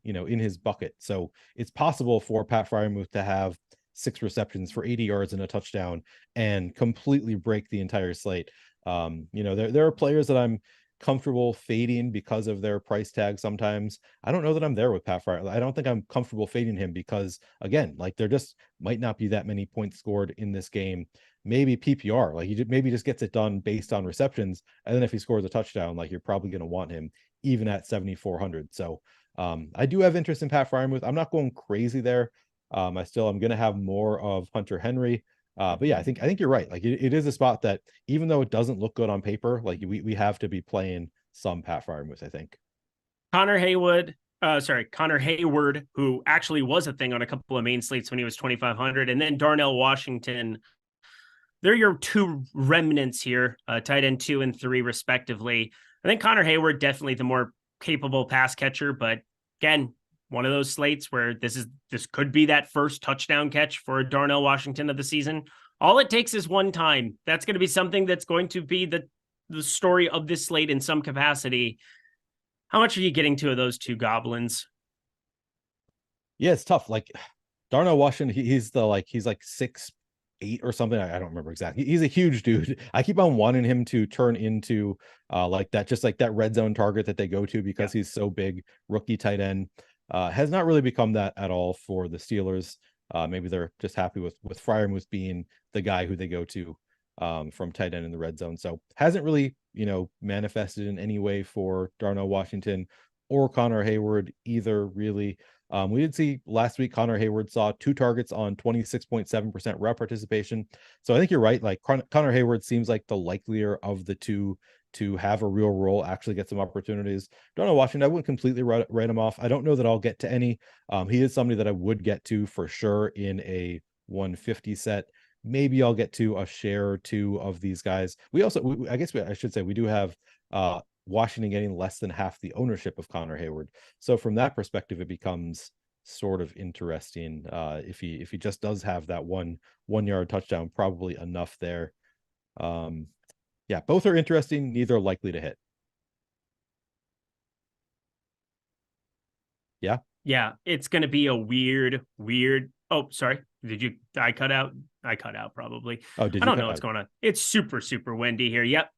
bucket. So it's possible for Pat Freiermuth to have 6 receptions for 80 yards and a touchdown and completely break the entire slate. There are players that I'm comfortable fading because of their price tag sometimes. I don't know that I'm there with Pat Fryer. I don't think I'm comfortable fading him because, again, like there just might not be that many points scored in this game. Maybe PPR, like he maybe just gets it done based on receptions, and then if he scores a touchdown, like you're probably going to want him even at 7,400. So I do have interest in Pat Fryer. I'm not going crazy there. I'm going to have more of Hunter Henry. But yeah, I think you're right. Like it is a spot that, even though it doesn't look good on paper, like we have to be playing some Pat Freiermuth, I think. Connor Hayward, who actually was a thing on a couple of main slates when he was 2,500, and then Darnell Washington. They're your two remnants here, tight end 2 and 3 respectively. I think Connor Hayward definitely the more capable pass catcher, but again, one of those slates where this could be that first touchdown catch for Darnell Washington of the season. All it takes is one time. That's going to be something that's going to be the story of this slate in some capacity. How much are you getting to of those two goblins? Yeah, it's tough. Like Darnell Washington, he's like 6'8" or something. I don't remember exactly. He's a huge dude. I keep on wanting him to turn into like that red zone target that they go to because he's so big. Rookie tight end. Has not really become that at all for the Steelers. Maybe they're just happy with Freiermuth being the guy who they go to from tight end in the red zone. So hasn't really, manifested in any way for Darnell Washington or Connor Hayward either, really. We did see last week Connor Hayward saw 2 targets on 26.7% rep participation. So I think you're right. Like Connor Hayward seems like the likelier of the two to have a real role, actually get some opportunities. Darnell Washington, I wouldn't completely write him off. I don't know that I'll get to any. He is somebody that I would get to for sure in a 150 set. Maybe I'll get to a share or two of these guys. I should say we do have Washington getting less than half the ownership of Connor Hayward. So from that perspective, it becomes sort of interesting. If he just does have that one yard touchdown, probably enough there. Yeah, both are interesting. Neither are likely to hit. Yeah. Yeah, it's going to be a weird. Oh, sorry. I cut out? I cut out probably. Oh, did you? I don't know what's going on. It's super, super windy here. Yep.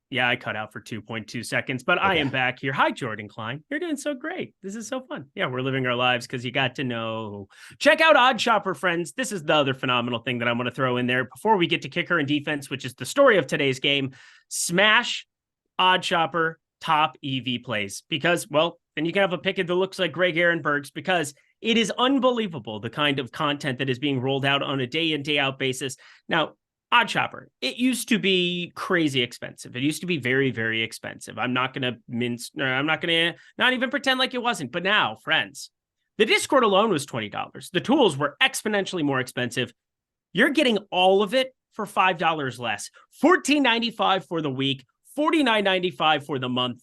Yeah, I cut out for 2.2 seconds, but okay. I am back here. Hi, Jordan Klein. You're doing so great. This is so fun. Yeah, we're living our lives because you got to know. Check out OddShopper, friends. This is the other phenomenal thing that I want to throw in there before we get to kicker and defense, which is the story of today's game. Smash OddShopper top EV plays because, well, then you can have a pick that looks like Greg Ehrenberg's because it is unbelievable the kind of content that is being rolled out on a day in, day out basis. Now, OddShopper, it used to be crazy expensive. It used to be very, very expensive. I'm not going to not even pretend like it wasn't. But now, friends, the Discord alone was $20. The tools were exponentially more expensive. You're getting all of it for $5 less. $14.95 for the week, $49.95 for the month.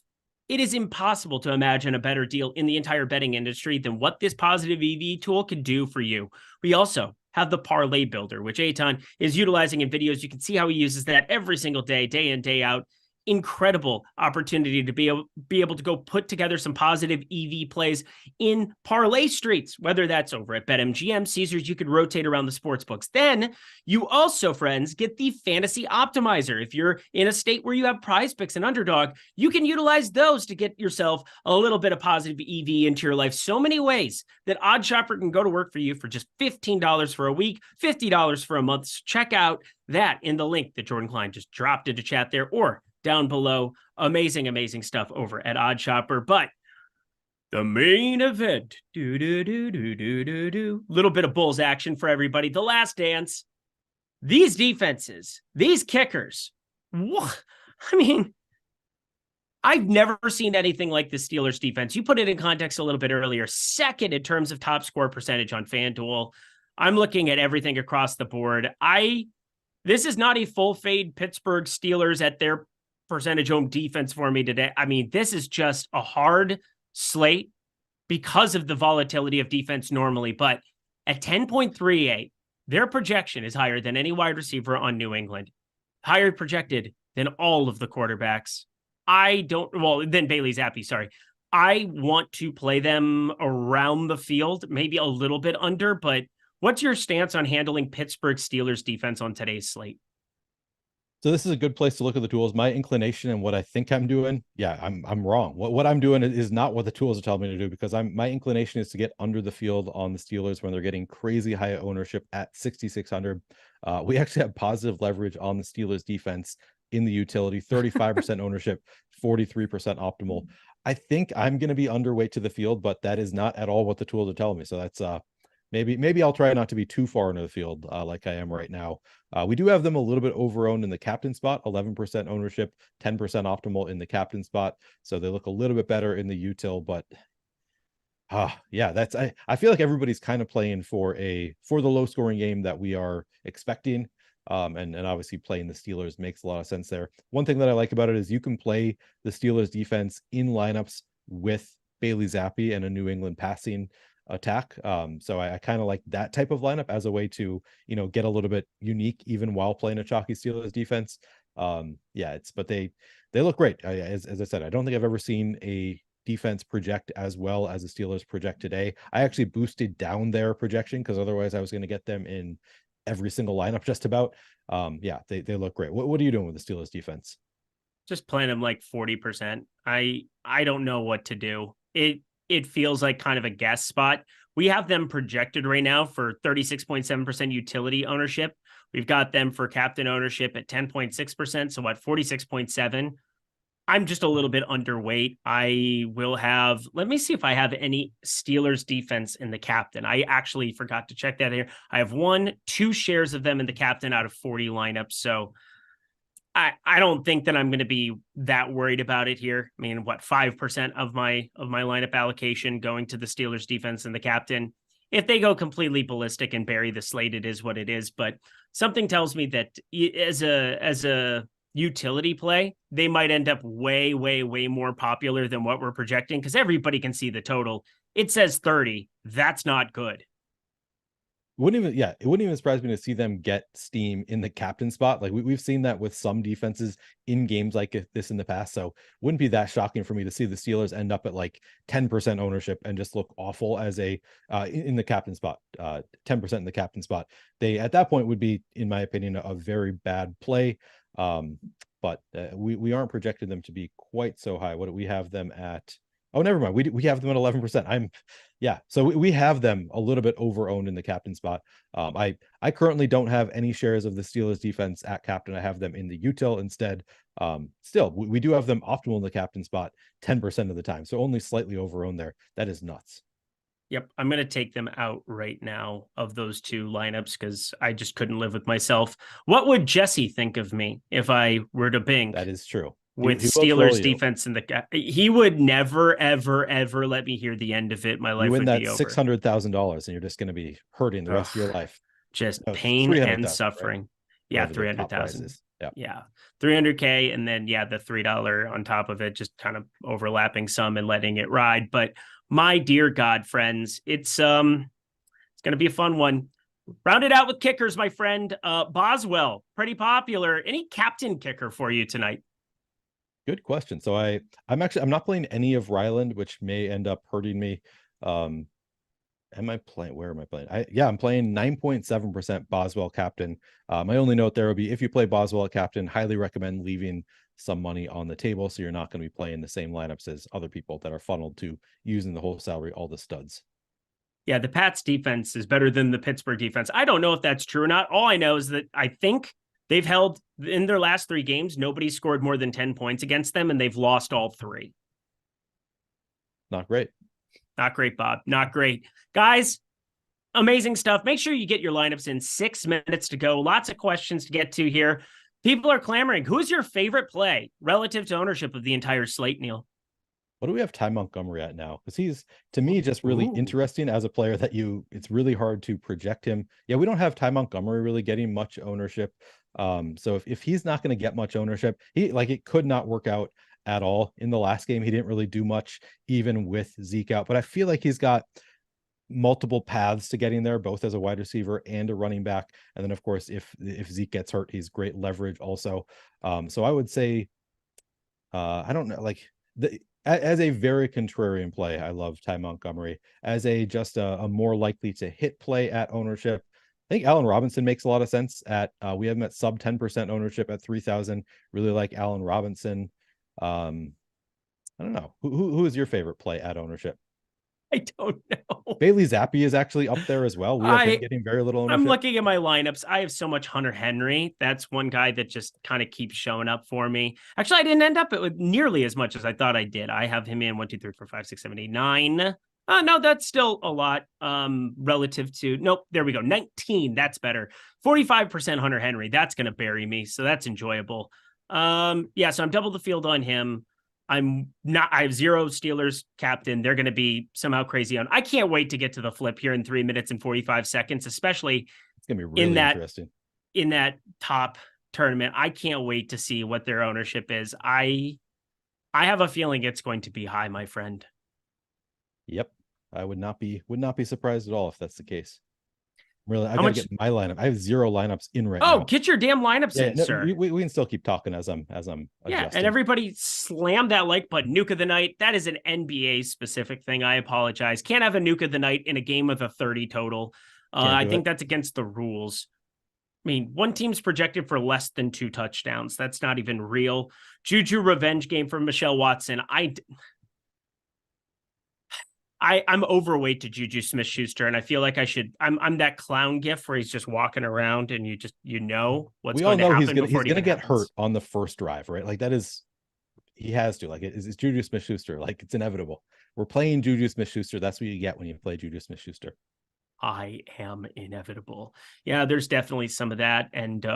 It is impossible to imagine a better deal in the entire betting industry than what this positive EV tool can do for you. We also have the parlay builder, which Eitan is utilizing in videos. You can see how he uses that every single day, day in, day out. Incredible opportunity to be able to go put together some positive EV plays in parlay streets, whether that's over at BetMGM, Caesars, you could rotate around the sports books. Then you also, friends, get the fantasy optimizer. If you're in a state where you have Prize Picks and Underdog, you can utilize those to get yourself a little bit of positive EV into your life. So many ways that OddShopper can go to work for you for just $15 for a week, $50 for a month. So check out that in the link that Jordan Klein just dropped into chat there, or down below. Amazing, amazing stuff over at OddShopper. But the main event, little bit of Bulls action for everybody. The last dance. These defenses, these kickers. I mean, I've never seen anything like the Steelers defense. You put it in context a little bit earlier. Second in terms of top score percentage on FanDuel. I'm looking at everything across the board. This is not a full fade Pittsburgh Steelers at their percentage home defense for me today. I mean, this is just a hard slate because of the volatility of defense normally, but at 10.38, their projection is higher than any wide receiver on New England, higher projected than all of the quarterbacks. Than Bailey Zappi, sorry. I want to play them around the field, maybe a little bit under, but what's your stance on handling Pittsburgh Steelers defense on today's slate? So this is a good place to look at the tools. My inclination and what I think I'm doing, yeah, I'm wrong. What I'm doing is not what the tools are telling me to do, because my inclination is to get under the field on the Steelers when they're getting crazy high ownership at 6,600. We actually have positive leverage on the Steelers defense in the utility, 35% ownership, 43% optimal. I think I'm going to be underweight to the field, but that is not at all what the tools are telling me. So that's maybe I'll try not to be too far into the field like I am right now. We do have them a little bit over-owned in the captain spot, 11% ownership, 10% optimal in the captain spot. So they look a little bit better in the util, but yeah, that's I feel like everybody's kind of playing for the low scoring game that we are expecting. And obviously playing the Steelers makes a lot of sense there. One thing that I like about it is you can play the Steelers defense in lineups with Bailey Zappi and a New England passing attack. So I kind of like that type of lineup as a way to, get a little bit unique even while playing a chalky Steelers defense. Yeah, but they look great. As I said, I don't think I've ever seen a defense project as well as the Steelers project today. I actually boosted down their projection because otherwise I was going to get them in every single lineup just about. Yeah, they look great. What are you doing with the Steelers defense? Just playing them like 40%. I don't know what to do. It feels like kind of a guess spot. We have them projected right now for 36.7% utility ownership. We've got them for captain ownership at 10.6%. So what, 46.7? I'm just a little bit underweight. Let me see if I have any Steelers defense in the captain. I actually forgot to check that here. I have 2 shares of them in the captain out of 40 lineups. So I don't think that I'm going to be that worried about it here. I mean, 5% of my lineup allocation going to the Steelers defense and the captain. If they go completely ballistic and bury the slate, it is what it is. But something tells me that as a utility play, they might end up way, way, way more popular than what we're projecting, because everybody can see the total. It says 30. That's not good. It wouldn't even surprise me to see them get steam in the captain spot. Like we've seen that with some defenses in games like this in the past. So wouldn't be that shocking for me to see the Steelers end up at like 10% ownership and just look awful as in the captain spot, 10% in the captain spot. They at that point would be, in my opinion, a very bad play. But we aren't projecting them to be quite so high. What do we have them at? Oh, never mind. We have them at 11%. So we have them a little bit over-owned in the captain spot. I currently don't have any shares of the Steelers defense at captain. I have them in the util instead. Still, we do have them optimal in the captain spot 10% of the time. So only slightly over-owned there. That is nuts. Yep, I'm going to take them out right now of those 2 lineups because I just couldn't live with myself. What would Jesse think of me if I were to bink? That is true. With Steelers defense in he would never, ever, ever let me hear the end of it. My life would be over. $600,000 and you're just going to be hurting the rest of your life. Just pain and suffering. Right? Yeah, 300,000. Yeah, 300K, and then the $3 on top of it, just kind of overlapping some and letting it ride. But my dear God, friends, it's going to be a fun one. Round it out with kickers, my friend. Boswell, pretty popular. Any captain kicker for you tonight? Good question. So I'm not playing any of Ryland, which may end up hurting me. Am I playing? Where am I playing? I'm playing 9.7% Boswell captain. My only note there would be if you play Boswell captain, highly recommend leaving some money on the table so you're not going to be playing the same lineups as other people that are funneled to using the whole salary, all the studs. Yeah, the Pats defense is better than the Pittsburgh defense. I don't know if that's true or not. All I know is that I think they've held in their last 3 games, nobody scored more than 10 points against them, and they've lost all 3. Not great. Not great, Bob. Not great. Guys, amazing stuff. Make sure you get your lineups in. 6 minutes to go. Lots of questions to get to here. People are clamoring. Who's your favorite play relative to ownership of the entire slate, Neil? What do we have Ty Montgomery at now? Because he's, to me, just really interesting as a player that it's really hard to project him. Yeah, we don't have Ty Montgomery really getting much ownership. So if he's not going to get much ownership, it could not work out at all in the last game. He didn't really do much even with Zeke out, but I feel like he's got multiple paths to getting there, both as a wide receiver and a running back. And then of course, if Zeke gets hurt, he's great leverage also. So I would say, I don't know, as a very contrarian play, I love Ty Montgomery. As a more likely to hit play at ownership, I think Allen Robinson makes a lot of sense at we have him at sub 10% ownership at 3,000. Really like Allen Robinson. I don't know. Who is your favorite play at ownership? I don't know. Bailey Zappi is actually up there as well. We have him getting very little ownership. I'm looking at my lineups. I have so much Hunter Henry. That's one guy that just kind of keeps showing up for me. Actually, I didn't end up with nearly as much as I thought I did. I have him in 1, 2, 3, 4, 5, 6, 7, 8, 9. No, that's still a lot relative to, nope, there we go. 19, that's better. 45% Hunter Henry. That's going to bury me. So that's enjoyable. Yeah, so I'm double the field on him. I have 0 Steelers captain. They're going to be somehow crazy on. I can't wait to get to the flip here in 3 minutes and 45 seconds, especially it's going to be really interesting in that top tournament. I can't wait to see what their ownership is. I have a feeling it's going to be high, my friend. Yep. I would not be surprised at all if that's the case. Really, I gotta get my lineup. I have 0 lineups in right now. Oh, get your damn lineups in, sir. We can still keep talking as I'm adjusting. And everybody slam that like button. Nuke of the night. That is an NBA specific thing. I apologize. Can't have a nuke of the night in a game with a 30 total. I think that's against the rules. I mean, one team's projected for less than 2 touchdowns. That's not even real. Juju revenge game for Michelle Watson. I'm overweight to Juju Smith-Schuster, and I feel like I'm that clown gif where he's just walking around and you know what's going to happen. He's going to get hurt on the first drive, right? Like he has to. Like it's Juju Smith-Schuster. Like it's inevitable. We're playing Juju Smith-Schuster. That's what you get when you play Juju Smith-Schuster. I am inevitable. Yeah, there's definitely some of that, and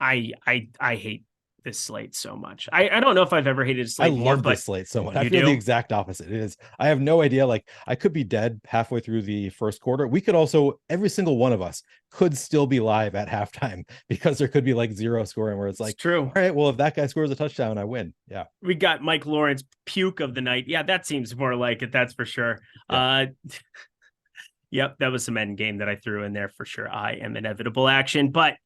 I hate this slate so much. I don't know if I've ever hated a slate. I love this slate so much. I feel the exact opposite. It is. I have no idea. Like I could be dead halfway through the first quarter. We could also, every single one of us could still be live at halftime because there could be like 0 scoring where it's like, true. All right, well, if that guy scores a touchdown, I win. Yeah. We got Mike Lawrence puke of the night. Yeah, that seems more like it. That's for sure. Yeah. Yep, that was some end game that I threw in there for sure. I am inevitable action, but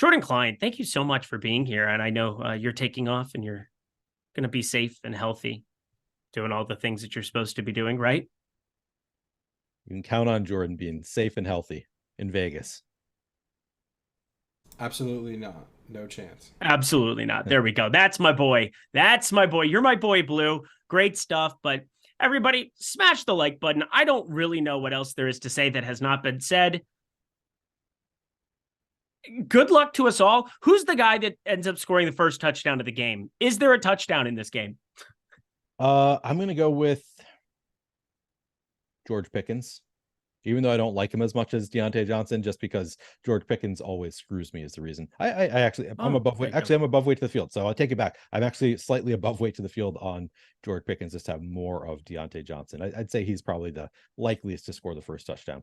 Jordan Klein, thank you so much for being here. And I know you're taking off and you're going to be safe and healthy, doing all the things that you're supposed to be doing, right? You can count on Jordan being safe and healthy in Vegas. Absolutely not. No chance. Absolutely not. There we go. That's my boy. That's my boy. You're my boy, Blue. Great stuff. But everybody, smash the like button. I don't really know what else there is to say that has not been said. Good luck to us all. Who's the guy that ends up scoring the first touchdown of the game? Is there a touchdown in this game? I'm going to go with George Pickens, even though I don't like him as much as Deontay Johnson, just because George Pickens always screws me is the reason. I'm above weight. Actually, I'm above weight to the field. So I'll take it back. I'm actually slightly above weight to the field on George Pickens, just to have more of Deontay Johnson. I'd say he's probably the likeliest to score the first touchdown.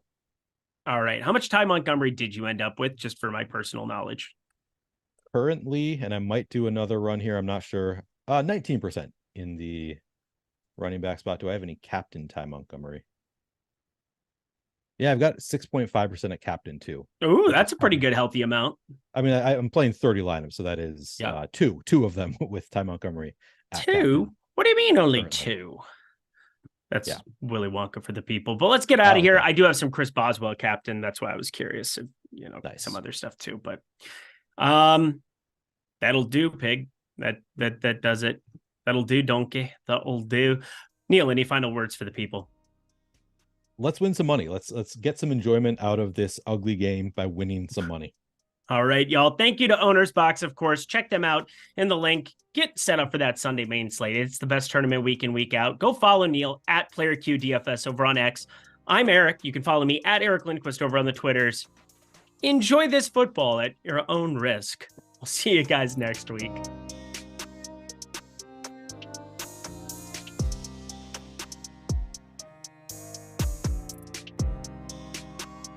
All right. How much Ty Montgomery did you end up with, just for my personal knowledge? Currently, and I might do another run here, I'm not sure, 19% in the running back spot. Do I have any captain Ty Montgomery? Yeah, I've got 6.5% at captain too. Ooh, that's a pretty good healthy amount. I mean, I'm playing 30 lineups, so that is two of them with Ty Montgomery. 2? Captain. What do you mean only currently. 2? That's Willy Wonka for the people. But let's get out of here. I do have some Chris Boswell captain. That's why I was curious. If, some other stuff too. But that'll do, pig. That does it. That'll do, donkey. That'll do. Neil, any final words for the people? Let's win some money. Let's get some enjoyment out of this ugly game by winning some money. All right, y'all. Thank you to OwnersBox, of course. Check them out in the link. Get set up for that Sunday main slate. It's the best tournament week in, week out. Go follow Neil at PlayerQDFS over on X. I'm Eric. You can follow me at Eric Lindquist over on the Twitters. Enjoy this football at your own risk. We'll see you guys next week.